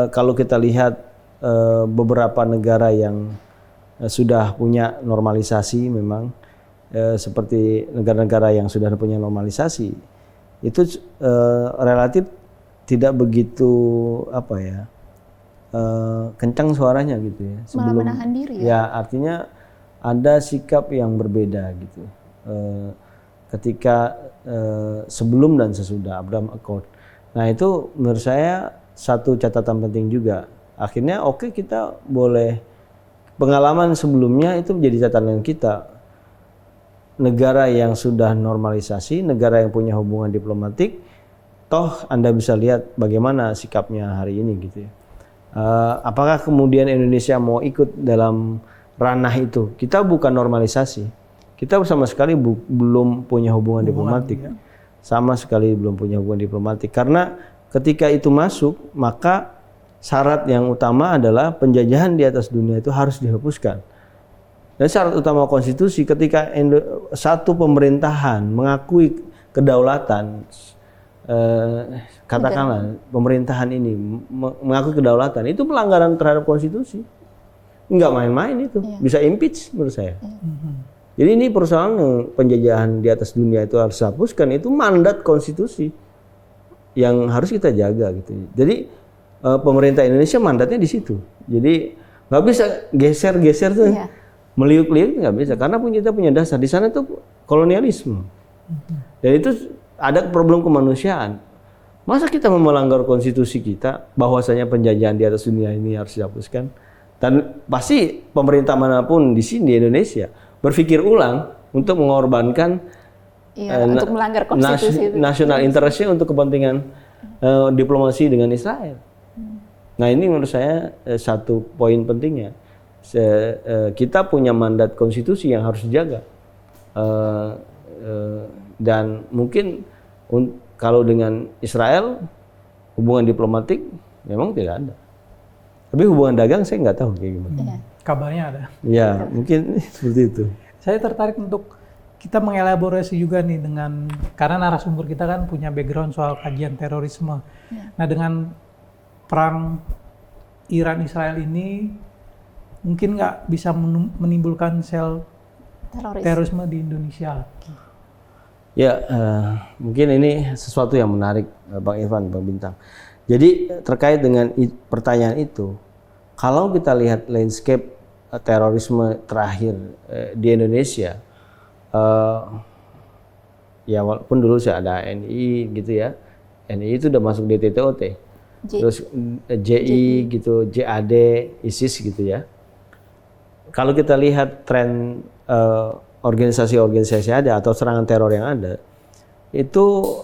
kalau kita lihat beberapa negara yang sudah punya normalisasi memang seperti negara-negara yang sudah punya normalisasi itu relatif tidak begitu kencang suaranya gitu ya. Malah menahan diri ya? Ya artinya ada sikap yang berbeda gitu. Ketika sebelum dan sesudah Abraham Accord. Nah itu menurut saya satu catatan penting juga. Akhirnya kita boleh, pengalaman sebelumnya itu menjadi catatan kita. Negara yang sudah normalisasi, negara yang punya hubungan diplomatik, toh Anda bisa lihat bagaimana sikapnya hari ini gitu ya. Apakah kemudian Indonesia mau ikut dalam ranah itu? Kita bukan normalisasi. Kita sama sekali belum punya hubungan diplomatik. Ya. Sama sekali belum punya hubungan diplomatik. Karena ketika itu masuk, maka syarat yang utama adalah penjajahan di atas dunia itu harus dihapuskan. Dan syarat utama konstitusi ketika satu pemerintahan mengakui kedaulatan, katakanlah pemerintahan ini mengakui kedaulatan, itu pelanggaran terhadap konstitusi. Enggak main-main itu, bisa impeach menurut saya. Jadi ini persoalan penjajahan di atas dunia itu harus dihapuskan, itu mandat konstitusi yang harus kita jaga gitu. Jadi pemerintah Indonesia mandatnya di situ. Jadi nggak bisa geser-geser tuh, meliuk-liuk nggak bisa, karena kita punya dasar di sana tuh kolonialisme. Dan itu ada problem kemanusiaan. Masa kita mau melanggar konstitusi kita, bahwasanya penjajahan di atas dunia ini harus dihapuskan? Dan pasti pemerintah manapun di sini di Indonesia berpikir ulang untuk mengorbankan untuk melanggar konstitusi national interest-nya untuk kepentingan diplomasi dengan Israel. Nah ini menurut saya satu poin pentingnya. Kita punya mandat konstitusi yang harus dijaga. Dan mungkin kalau dengan Israel hubungan diplomatik memang tidak ada. Tapi hubungan dagang saya nggak tahu kayak gimana. Kabarnya ada. Ya, mungkin seperti itu. Saya tertarik untuk kita mengelaborasi juga nih karena narasumber kita kan punya background soal kajian terorisme. Nah, dengan perang Iran-Israel ini mungkin nggak bisa menimbulkan sel terorisme di Indonesia. Ya, mungkin ini sesuatu yang menarik, Bang Irfan, Bang Bintang. Jadi terkait dengan pertanyaan itu, kalau kita lihat landscape terorisme terakhir di Indonesia, ya walaupun dulu sih ada NI gitu ya, NI itu udah masuk DTTOT, terus JI gitu, JAD, ISIS gitu ya. Kalau kita lihat tren organisasi-organisasi ada atau serangan teror yang ada, itu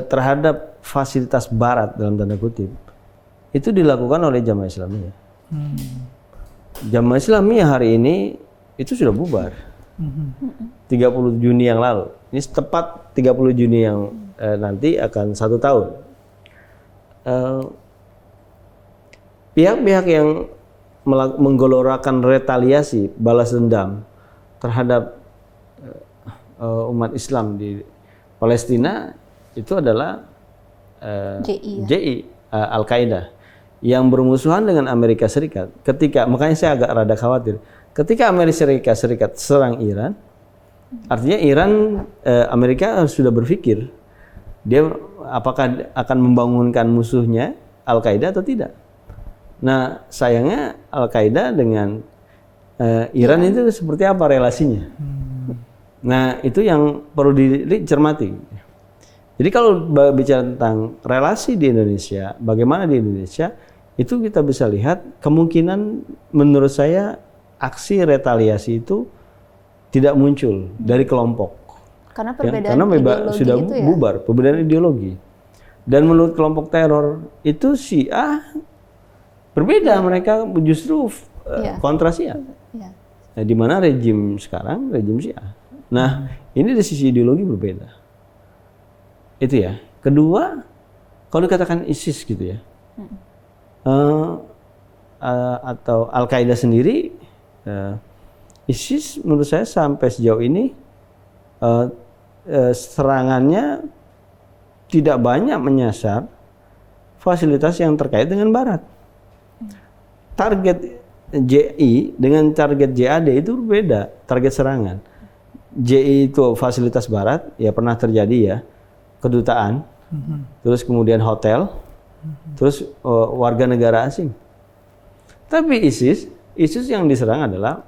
terhadap fasilitas Barat dalam tanda kutip, itu dilakukan oleh Jamaah Islamiyah. Jamaah Islamiyah hari ini itu sudah bubar. 30 Juni yang lalu. Ini tepat 30 Juni yang nanti akan 1 tahun. Pihak-pihak yang menggelorakan retaliasi, balas dendam terhadap umat Islam di Palestina itu adalah JI, Al-Qaeda yang bermusuhan dengan Amerika Serikat. Makanya saya agak rada khawatir. Ketika Amerika Serikat serang Iran, artinya Amerika sudah berpikir dia apakah akan membangunkan musuhnya Al-Qaeda atau tidak. Nah, sayangnya Al-Qaeda dengan Iran itu seperti apa relasinya? Nah, itu yang perlu dicermati. Jadi kalau bicara tentang relasi di Indonesia, bagaimana di Indonesia, itu kita bisa lihat kemungkinan menurut saya aksi retaliasi itu tidak muncul dari kelompok. Karena perbedaan ideologi sudah itu ya? bubar, perbedaan ideologi. Dan menurut kelompok teror itu Syiah berbeda, mereka justru kontra Syiah. Nah, di mana rejim sekarang rejim Syiah. Nah, ini dari sisi ideologi berbeda. Itu ya. Kedua, kalau dikatakan ISIS gitu ya, atau Al-Qaeda sendiri, ISIS menurut saya sampai sejauh ini serangannya tidak banyak menyasar fasilitas yang terkait dengan Barat. Target JI dengan target JAD itu berbeda target serangan. JI itu fasilitas Barat, ya pernah terjadi ya, kedutaan, terus kemudian hotel, terus warga negara asing. Tapi ISIS yang diserang adalah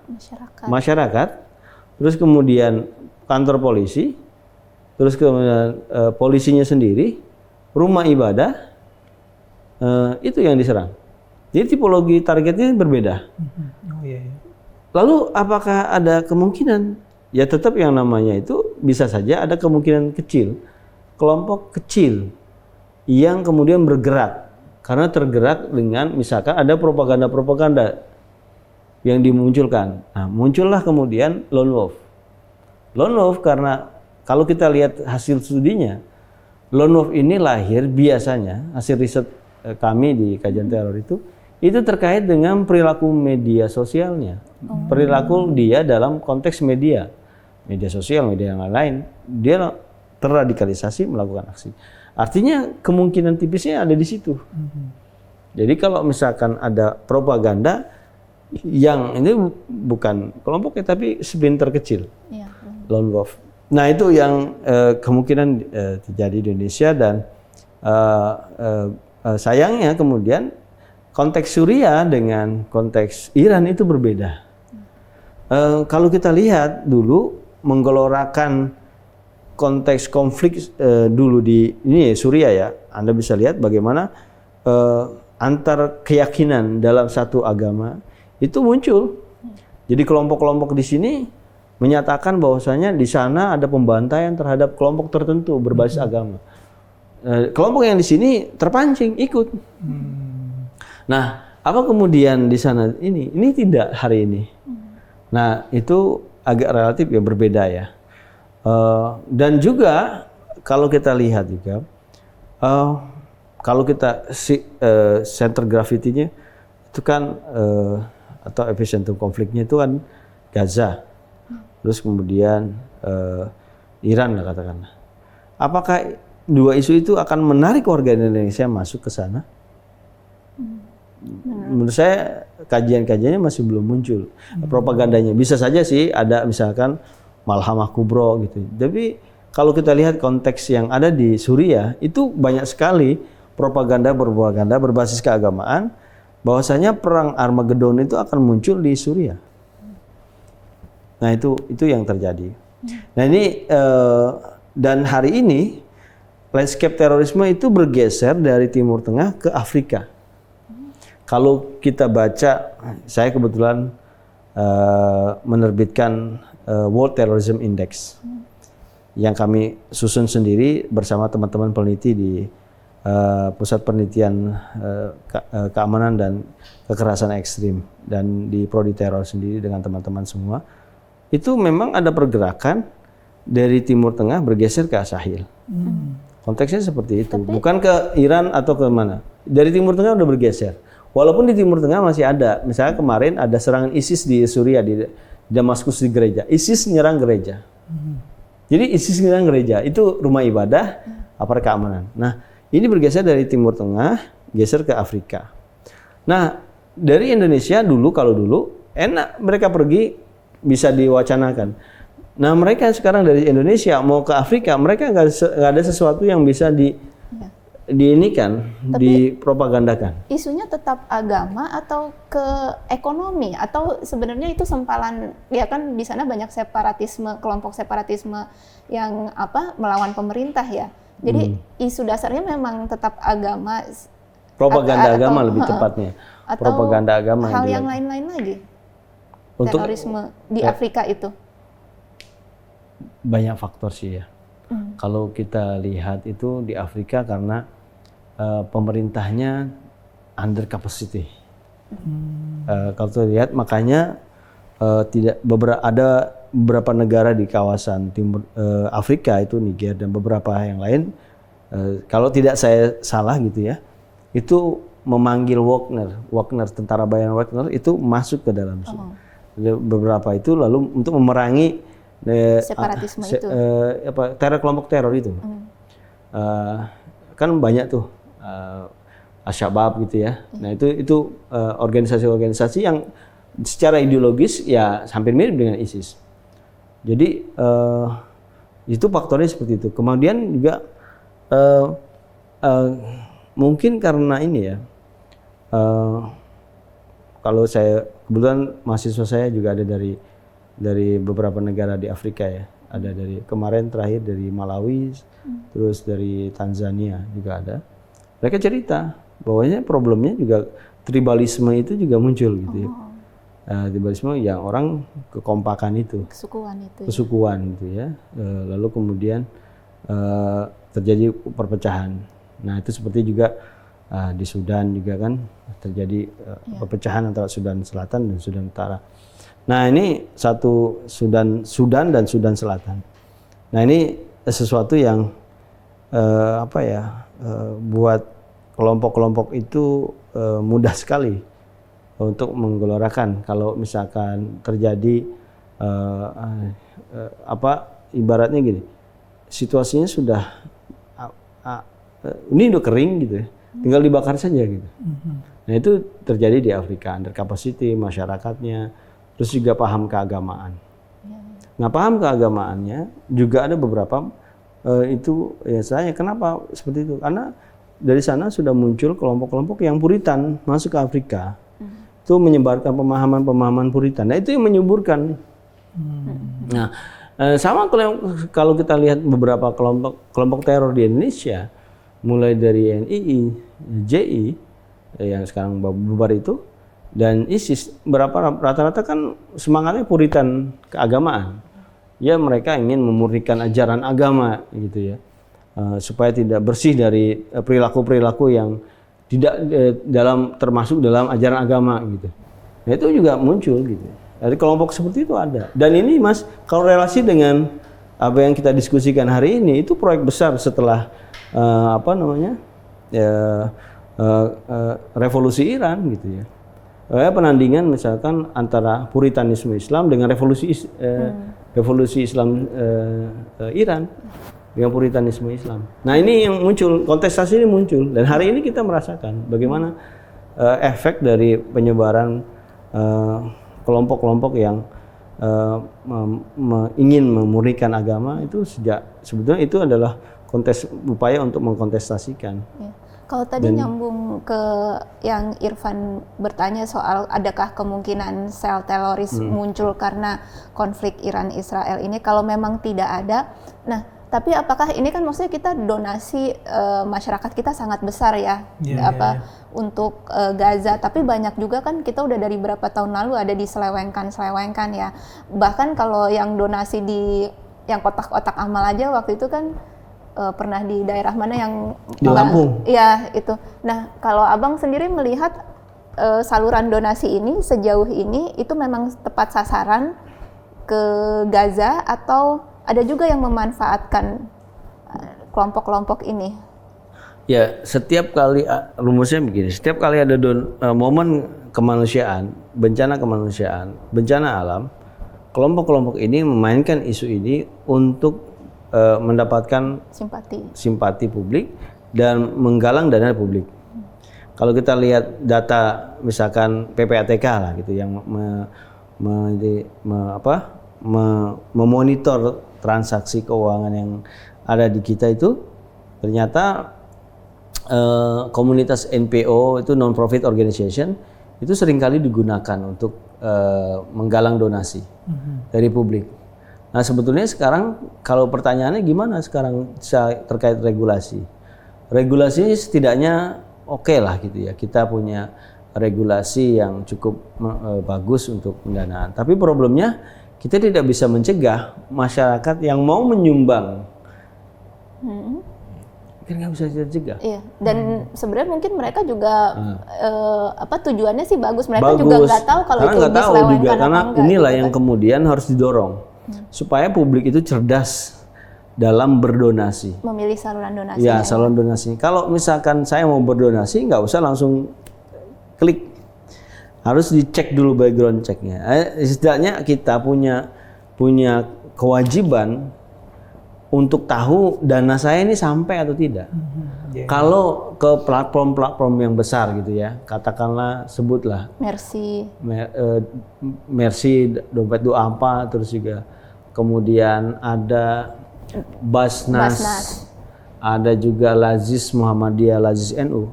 masyarakat, terus kemudian kantor polisi, terus kemudian polisinya sendiri, rumah ibadah, itu yang diserang. Jadi tipologi targetnya berbeda. Lalu apakah ada kemungkinan? Ya tetap yang namanya itu bisa saja ada kemungkinan kecil, kelompok kecil yang kemudian bergerak karena tergerak dengan misalkan ada propaganda yang dimunculkan. Nah, muncullah kemudian lone wolf. Lone wolf karena kalau kita lihat hasil studinya, lone wolf ini lahir biasanya, hasil riset kami di kajian teror itu terkait dengan perilaku media sosialnya. Perilaku dia dalam konteks media sosial, media yang lain, dia terradikalisasi melakukan aksi. Artinya kemungkinan tipisnya ada di situ. Jadi kalau misalkan ada propaganda yang ini bukan kelompoknya tapi sebentar kecil, lone wolf. Nah itu yang kemungkinan terjadi di Indonesia dan sayangnya kemudian konteks Suriah dengan konteks Iran itu berbeda. Kalau kita lihat dulu menggelorakan konteks konflik dulu di ini Suriah ya, Anda bisa lihat bagaimana antar keyakinan dalam satu agama itu muncul. Jadi kelompok-kelompok di sini menyatakan bahwasanya di sana ada pembantaian terhadap kelompok tertentu berbasis agama. Kelompok yang di sini terpancing ikut. Nah, Apa kemudian di sana ini tidak hari ini? Nah itu agak relatif ya, berbeda ya. Dan juga kalau kita lihat juga, kalau kita center gravity-nya itu kan atau epicentrum konfliknya itu kan Gaza, terus kemudian Iran lah katakanlah. Apakah dua isu itu akan menarik warga Indonesia masuk ke sana? Menurut saya kajian-kajiannya masih belum muncul. Propagandanya bisa saja sih ada misalkan Malhamah Kubro gitu. Tapi kalau kita lihat konteks yang ada di Suriah itu banyak sekali propaganda berbasis keagamaan bahwasanya perang Armageddon itu akan muncul di Suriah. Nah itu yang terjadi. Nah ini dan hari ini landscape terorisme itu bergeser dari Timur Tengah ke Afrika. Kalau kita baca, saya kebetulan menerbitkan World Terrorism Index yang kami susun sendiri bersama teman-teman peneliti di Pusat Penelitian Keamanan dan Kekerasan Ekstrim dan di Prodi Teror sendiri dengan teman-teman semua. Itu memang ada pergerakan dari Timur Tengah bergeser ke Sahel. Konteksnya seperti itu, bukan ke Iran atau ke mana. Dari Timur Tengah udah bergeser. Walaupun di Timur Tengah masih ada, misalnya kemarin ada serangan ISIS di Suriah, di Damaskus di gereja. ISIS menyerang gereja. Jadi ISIS menyerang gereja, itu rumah ibadah, aparat keamanan. Nah, ini bergeser dari Timur Tengah, geser ke Afrika. Nah, dari Indonesia kalau dulu enak mereka pergi bisa diwacanakan. Nah, mereka sekarang dari Indonesia mau ke Afrika, mereka nggak ada sesuatu yang bisa dipropagandakan. Isunya tetap agama atau ke ekonomi atau sebenarnya itu sempalan, ya kan di sana banyak separatisme, kelompok separatisme yang melawan pemerintah ya. Jadi isu dasarnya memang tetap agama, propaganda agama lebih tepatnya. Atau propaganda agama hal yang lain-lain lagi. Untuk terorisme di Afrika itu banyak faktor sih ya. Kalau kita lihat itu di Afrika karena pemerintahnya under capacity. Kalau kita lihat makanya ada beberapa negara di kawasan timur Afrika itu Niger dan beberapa yang lain. Kalau tidak saya salah gitu ya, itu memanggil Wagner, tentara bayaran Wagner itu masuk ke dalam sini. Beberapa itu lalu untuk memerangi separatisme itu, kelompok teror itu. Kan banyak tuh Al-Shabaab gitu ya. Nah itu organisasi-organisasi yang secara ideologis ya hampir mirip dengan ISIS. Jadi itu faktornya seperti itu. Kemudian juga mungkin karena ini ya, kalau saya kebetulan mahasiswa saya juga ada dari beberapa negara di Afrika ya. Ada dari kemarin terakhir dari Malawi, terus dari Tanzania juga ada. Mereka cerita bahwanya problemnya juga tribalisme itu juga muncul gitu ya. Tribalisme yang orang kekompakan itu. Kesukuan gitu ya. Lalu kemudian terjadi perpecahan. Nah itu seperti juga di Sudan juga kan terjadi perpecahan antara Sudan Selatan dan Sudan Utara. Nah ini satu Sudan dan Sudan Selatan. Nah ini sesuatu yang buat kelompok-kelompok itu mudah sekali untuk menggelorakan kalau misalkan terjadi ibaratnya gini, situasinya sudah ini udah kering gitu ya, tinggal dibakar saja gitu. Nah itu terjadi di Afrika, under capacity masyarakatnya. Terus juga paham keagamaan. Nah paham keagamaannya juga ada beberapa itu ya saya kenapa seperti itu? Karena dari sana sudah muncul kelompok-kelompok yang Puritan masuk ke Afrika, itu menyebarkan pemahaman-pemahaman Puritan. Nah itu yang menyuburkan. Nah sama kalau kita lihat beberapa kelompok teror di Indonesia, mulai dari NII, JI yang sekarang bubar itu. Dan ISIS rata-rata kan semangatnya Puritan keagamaan. Ya mereka ingin memurnikan ajaran agama gitu ya. Supaya tidak bersih dari perilaku-perilaku yang tidak termasuk dalam ajaran agama gitu. Nah itu juga muncul gitu. Dari kelompok seperti itu ada. Dan ini Mas, kalau relasi dengan apa yang kita diskusikan hari ini, itu proyek besar setelah revolusi Iran gitu ya. Penandingan misalkan antara Puritanisme Islam dengan revolusi Islam Iran dengan Puritanisme Islam. Nah ini yang muncul, kontestasi ini muncul, dan hari ini kita merasakan bagaimana efek dari penyebaran kelompok-kelompok yang ingin memurnikan agama itu sebetulnya itu adalah upaya untuk mengkontestasikan. Ya. Kalau tadi nyambung ke yang Irfan bertanya soal adakah kemungkinan sel teroris muncul karena konflik Iran-Israel ini, kalau memang tidak ada, nah tapi apakah ini kan maksudnya kita donasi masyarakat kita sangat besar ya, untuk Gaza, tapi banyak juga kan kita udah dari berapa tahun lalu ada diselewengkan ya. Bahkan kalau yang donasi di yang kotak-kotak amal aja waktu itu kan pernah di daerah mana yang di Lampung. Iya itu. Nah kalau Abang sendiri melihat saluran donasi ini sejauh ini itu memang tepat sasaran ke Gaza atau ada juga yang memanfaatkan kelompok-kelompok ini? Ya, setiap kali rumusnya begini, setiap kali ada momen kemanusiaan, bencana kemanusiaan, bencana alam, kelompok-kelompok ini memainkan isu ini untuk mendapatkan simpati publik dan menggalang dana publik. Kalau kita lihat data misalkan PPATK lah gitu yang memonitor transaksi keuangan yang ada di kita itu, ternyata komunitas NPO itu non-profit organization itu seringkali digunakan untuk menggalang donasi dari publik. Nah sebetulnya sekarang kalau pertanyaannya gimana sekarang terkait regulasi? Regulasi setidaknya oke lah gitu ya, kita punya regulasi yang cukup bagus untuk pendanaan. Tapi problemnya kita tidak bisa mencegah masyarakat yang mau menyumbang. Kan nggak bisa dicegah. Iya. Dan sebenarnya mungkin mereka juga tujuannya sih bagus. Mereka juga nggak tahu kalau itu diselewengkan karena apa enggak. inilah gitu yang kan kemudian harus didorong supaya publik itu cerdas dalam berdonasi. Memilih saluran donasi. Ya, saluran donasi. Kalau misalkan saya mau berdonasi, nggak usah langsung klik. Harus dicek dulu background checknya. Setidaknya kita punya kewajiban untuk tahu dana saya ini sampai atau tidak. Kalau ke platform-platform yang besar gitu ya, katakanlah sebutlah Mercy, Dompet Du'afa, terus juga kemudian ada Basnas. Ada juga Lazis Muhammadiyah, Lazis NU.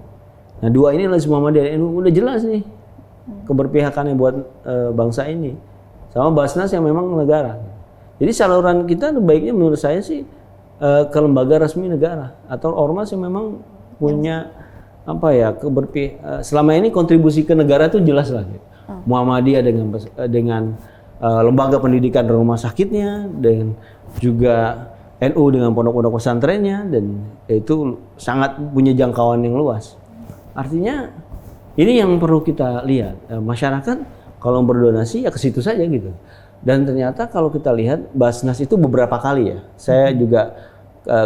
Nah dua ini Lazis Muhammadiyah NU udah jelas nih keberpihakannya buat bangsa ini, sama Basnas yang memang negara. Jadi saluran kita baiknya menurut saya sih ke lembaga resmi negara atau ormas yang memang punya selama ini kontribusi ke negara itu jelas lah. Gitu. Muhammadiyah dengan lembaga pendidikan dan rumah sakitnya, dan juga NU dengan pondok-pondok pesantrennya, dan itu sangat punya jangkauan yang luas. Artinya ini yang perlu kita lihat, masyarakat kalau berdonasi ya ke situ saja gitu. Dan ternyata kalau kita lihat Basnas itu beberapa kali ya, saya juga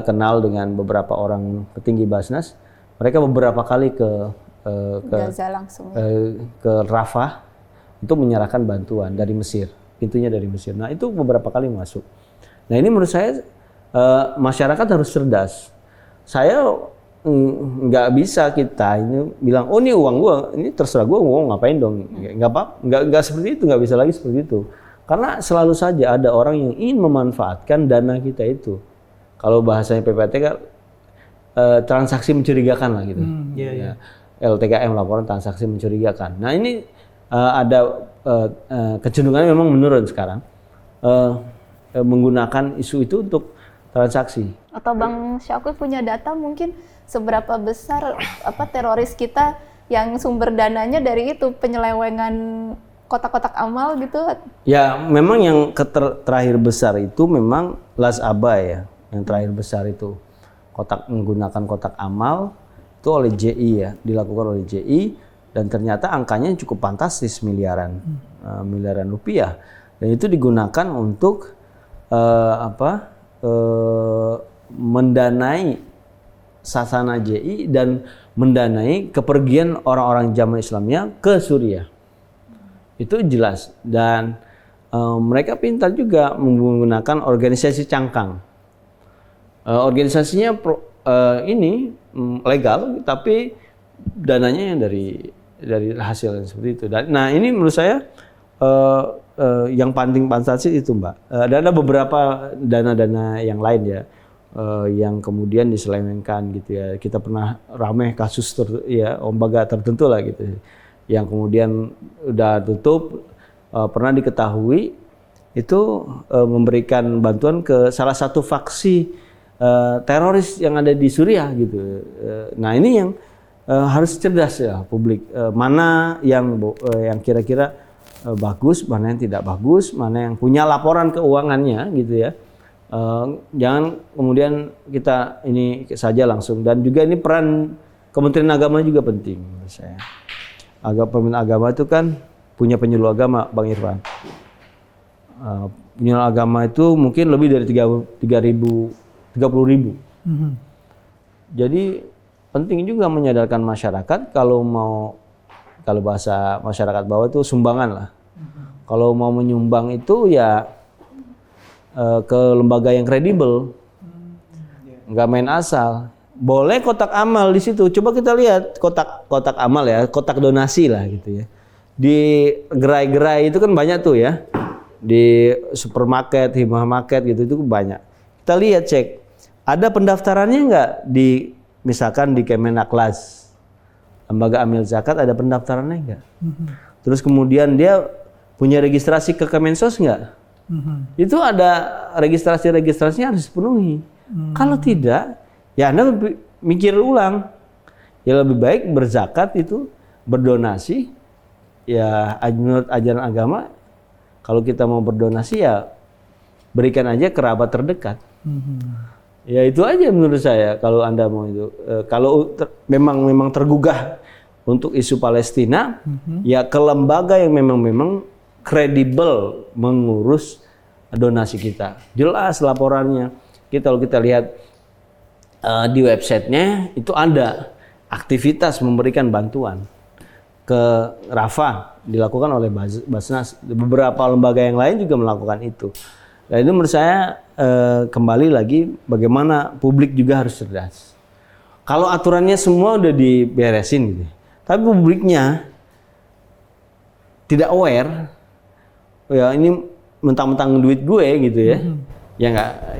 kenal dengan beberapa orang petinggi Basnas, mereka beberapa kali ke Gaza langsung ke Rafah untuk menyerahkan bantuan dari Mesir, pintunya dari Mesir. Nah itu beberapa kali masuk. Nah ini menurut saya masyarakat harus cerdas. Saya nggak bisa kita ini bilang, oh ini uang gua, ini terserah gua mau ngapain dong, nggak seperti itu, nggak bisa lagi seperti itu. Karena selalu saja ada orang yang ingin memanfaatkan dana kita itu. Kalau bahasanya PPATK, transaksi mencurigakan lah gitu. LTKM, laporan transaksi mencurigakan. Nah ini ada kecenderungannya memang menurun sekarang, menggunakan isu itu untuk transaksi. Atau Bang Syauqi punya data mungkin seberapa besar teroris kita yang sumber dananya dari itu penyelewengan kotak-kotak amal gitu? Ya memang yang terakhir besar itu memang Las Aba ya, yang terakhir besar itu menggunakan kotak amal, itu oleh JI ya, dilakukan oleh JI dan ternyata angkanya cukup fantastis miliaran rupiah dan itu digunakan untuk mendanai sasana JI dan mendanai kepergian orang-orang jamaah Islamnya ke Suriah. Itu jelas dan mereka pintar juga menggunakan organisasi cangkang. Organisasinya ini legal tapi dananya yang dari hasil yang seperti itu. Nah ini menurut saya yang paling fantastis itu Mbak. Ada beberapa dana-dana yang lain ya yang kemudian diselewengkan gitu ya. Kita pernah ramai kasus lembaga tertentu lah gitu yang kemudian udah tutup pernah diketahui itu memberikan bantuan ke salah satu faksi teroris yang ada di Suriah gitu. Nah ini yang harus cerdas ya publik, mana yang kira-kira bagus, mana yang tidak bagus, mana yang punya laporan keuangannya gitu ya. Jangan kemudian kita ini saja langsung dan juga ini peran Kementerian Agama juga penting menurut saya. Pemimpin agama itu kan punya penyuluh agama, Bang Irfan. Penyuluh agama itu mungkin lebih dari 30.000. Jadi penting juga menyadarkan masyarakat kalau bahasa masyarakat bawah itu sumbangan lah. Kalau mau menyumbang itu ya ke lembaga yang kredibel, nggak main asal. Boleh kotak amal di situ. Coba kita lihat kotak amal ya, kotak donasi lah gitu ya. Di gerai-gerai itu kan banyak tuh ya. Di supermarket, hibah market gitu itu banyak. Kita lihat cek, ada pendaftarannya nggak di misalkan di Kemenaklas, lembaga amil zakat ada pendaftarannya nggak? Terus kemudian dia punya registrasi ke Kemensos nggak? Itu ada registrasinya harus dipenuhi. Kalau tidak, ya Anda mikir ulang. Ya lebih baik berzakat itu, berdonasi, ya menurut ajaran agama, kalau kita mau berdonasi ya berikan aja kerabat terdekat. Ya itu aja menurut saya kalau Anda mau itu. Kalau memang tergugah untuk isu Palestina, ya ke lembaga yang memang kredibel mengurus donasi kita. Jelas laporannya. Kalau kita lihat di websitenya itu ada aktivitas memberikan bantuan ke Rafah dilakukan oleh Basnas. Beberapa lembaga yang lain juga melakukan itu. Dan itu menurut saya kembali lagi bagaimana publik juga harus cerdas. Kalau aturannya semua udah diberesin gitu, tapi publiknya tidak aware, ya ini mentang-mentang duit gue gitu ya, ya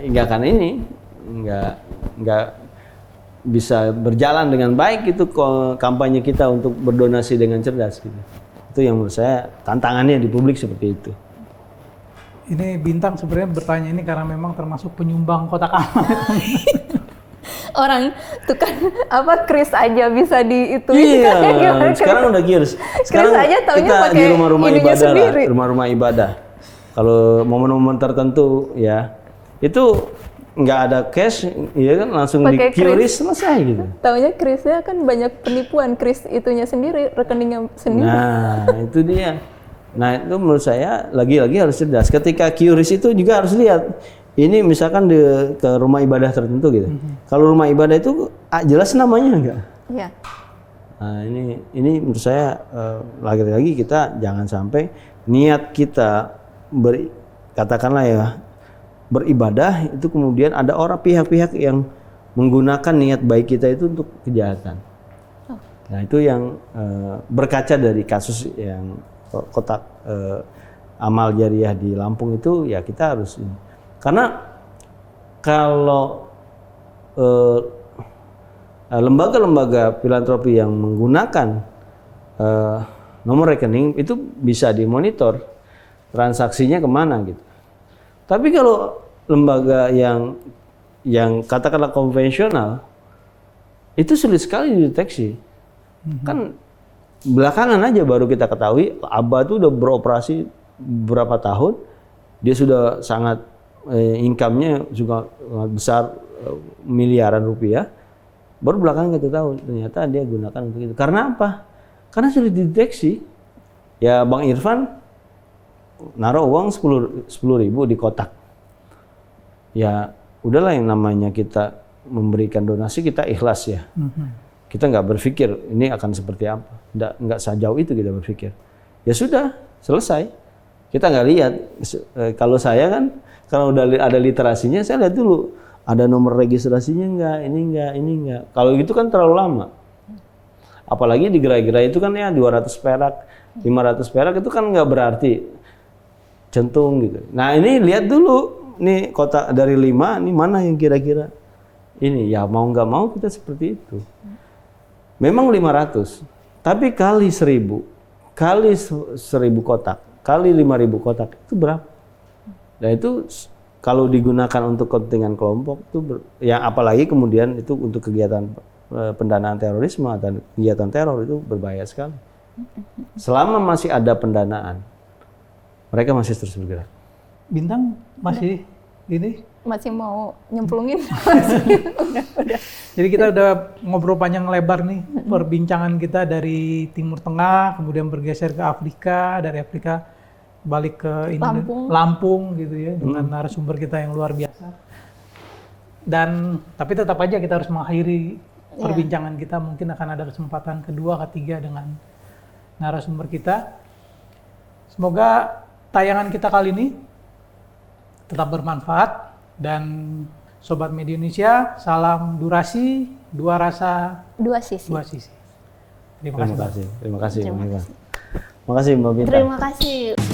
nggak akan ini nggak bisa berjalan dengan baik itu kampanye kita untuk berdonasi dengan cerdas gitu. Itu yang menurut saya tantangannya di publik seperti itu. Ini Bintang sebenarnya bertanya ini karena memang termasuk penyumbang kotak amal. Orang tuh kan kris aja bisa dihitungin. Iya, sekarang udah kris. Sekarang aja kita di rumah-rumah ibadah lah, rumah-rumah ibadah. Kalau momen-momen tertentu ya, itu nggak ada cash, ya kan langsung di QRIS selesai gitu. Taunya krisnya kan banyak penipuan, kris itunya sendiri, rekeningnya sendiri. Nah, itu dia. Nah, itu menurut saya lagi-lagi harus cerdas. Ketika QRIS itu juga harus lihat. Ini misalkan ke rumah ibadah tertentu gitu. Kalau rumah ibadah itu jelas namanya enggak? Iya. Nah, ini menurut saya lagi-lagi kita jangan sampai niat kita katakanlah ya beribadah itu kemudian ada orang pihak-pihak yang menggunakan niat baik kita itu untuk kejahatan. Nah, itu yang berkaca dari kasus yang kotak amal jariah di Lampung itu ya kita harus ini. Karena kalau lembaga-lembaga filantropi yang menggunakan nomor rekening itu bisa dimonitor transaksinya kemana gitu. Tapi kalau lembaga yang katakanlah konvensional itu sulit sekali dideteksi. Kan belakangan aja baru kita ketahui Aba itu udah beroperasi berapa tahun, dia sudah sangat income-nya juga besar miliaran rupiah Baru belakangan kita tahu ternyata dia gunakan untuk itu. Karena apa? Karena sudah dideteksi. Ya Bang Irfan naruh uang 10.000 di kotak. Ya udahlah, yang namanya kita memberikan donasi kita ikhlas ya. Kita nggak berpikir ini akan seperti apa. Nggak sejauh itu kita berpikir. Ya sudah, selesai. Kita nggak lihat. Kalau saya kan, kalau udah ada literasinya, saya lihat dulu. Ada nomor registrasinya enggak, ini enggak. Kalau gitu kan terlalu lama. Apalagi di gerai-gerai itu kan ya 200 perak, 500 perak itu kan nggak berarti centung gitu. Nah ini lihat dulu, nih kotak dari 5, ini mana yang kira-kira ini. Ya mau nggak mau kita seperti itu. Memang 500, tapi kali 1.000, kali 1.000 kotak, kali 5.000 kotak, itu berapa? Dan itu kalau digunakan untuk kepentingan kelompok itu ya apalagi kemudian itu untuk kegiatan pendanaan terorisme atau kegiatan teror itu berbahaya sekali. Selama masih ada pendanaan, mereka masih terus bergerak. Bintang masih ini? Masih mau nyemplungin. Udah. Jadi kita udah ngobrol panjang lebar nih, perbincangan kita dari Timur Tengah, kemudian bergeser ke Afrika, dari Afrika balik ke Lampung gitu ya, dengan narasumber kita yang luar biasa. Dan tapi tetap aja kita harus mengakhiri perbincangan kita, mungkin akan ada kesempatan kedua, ketiga dengan narasumber kita. Semoga tayangan kita kali ini tetap bermanfaat, dan Sobat Media Indonesia, salam durasi, dua rasa, dua sisi. Terima kasih. Terima kasih Mbak Bintang. Terima kasih.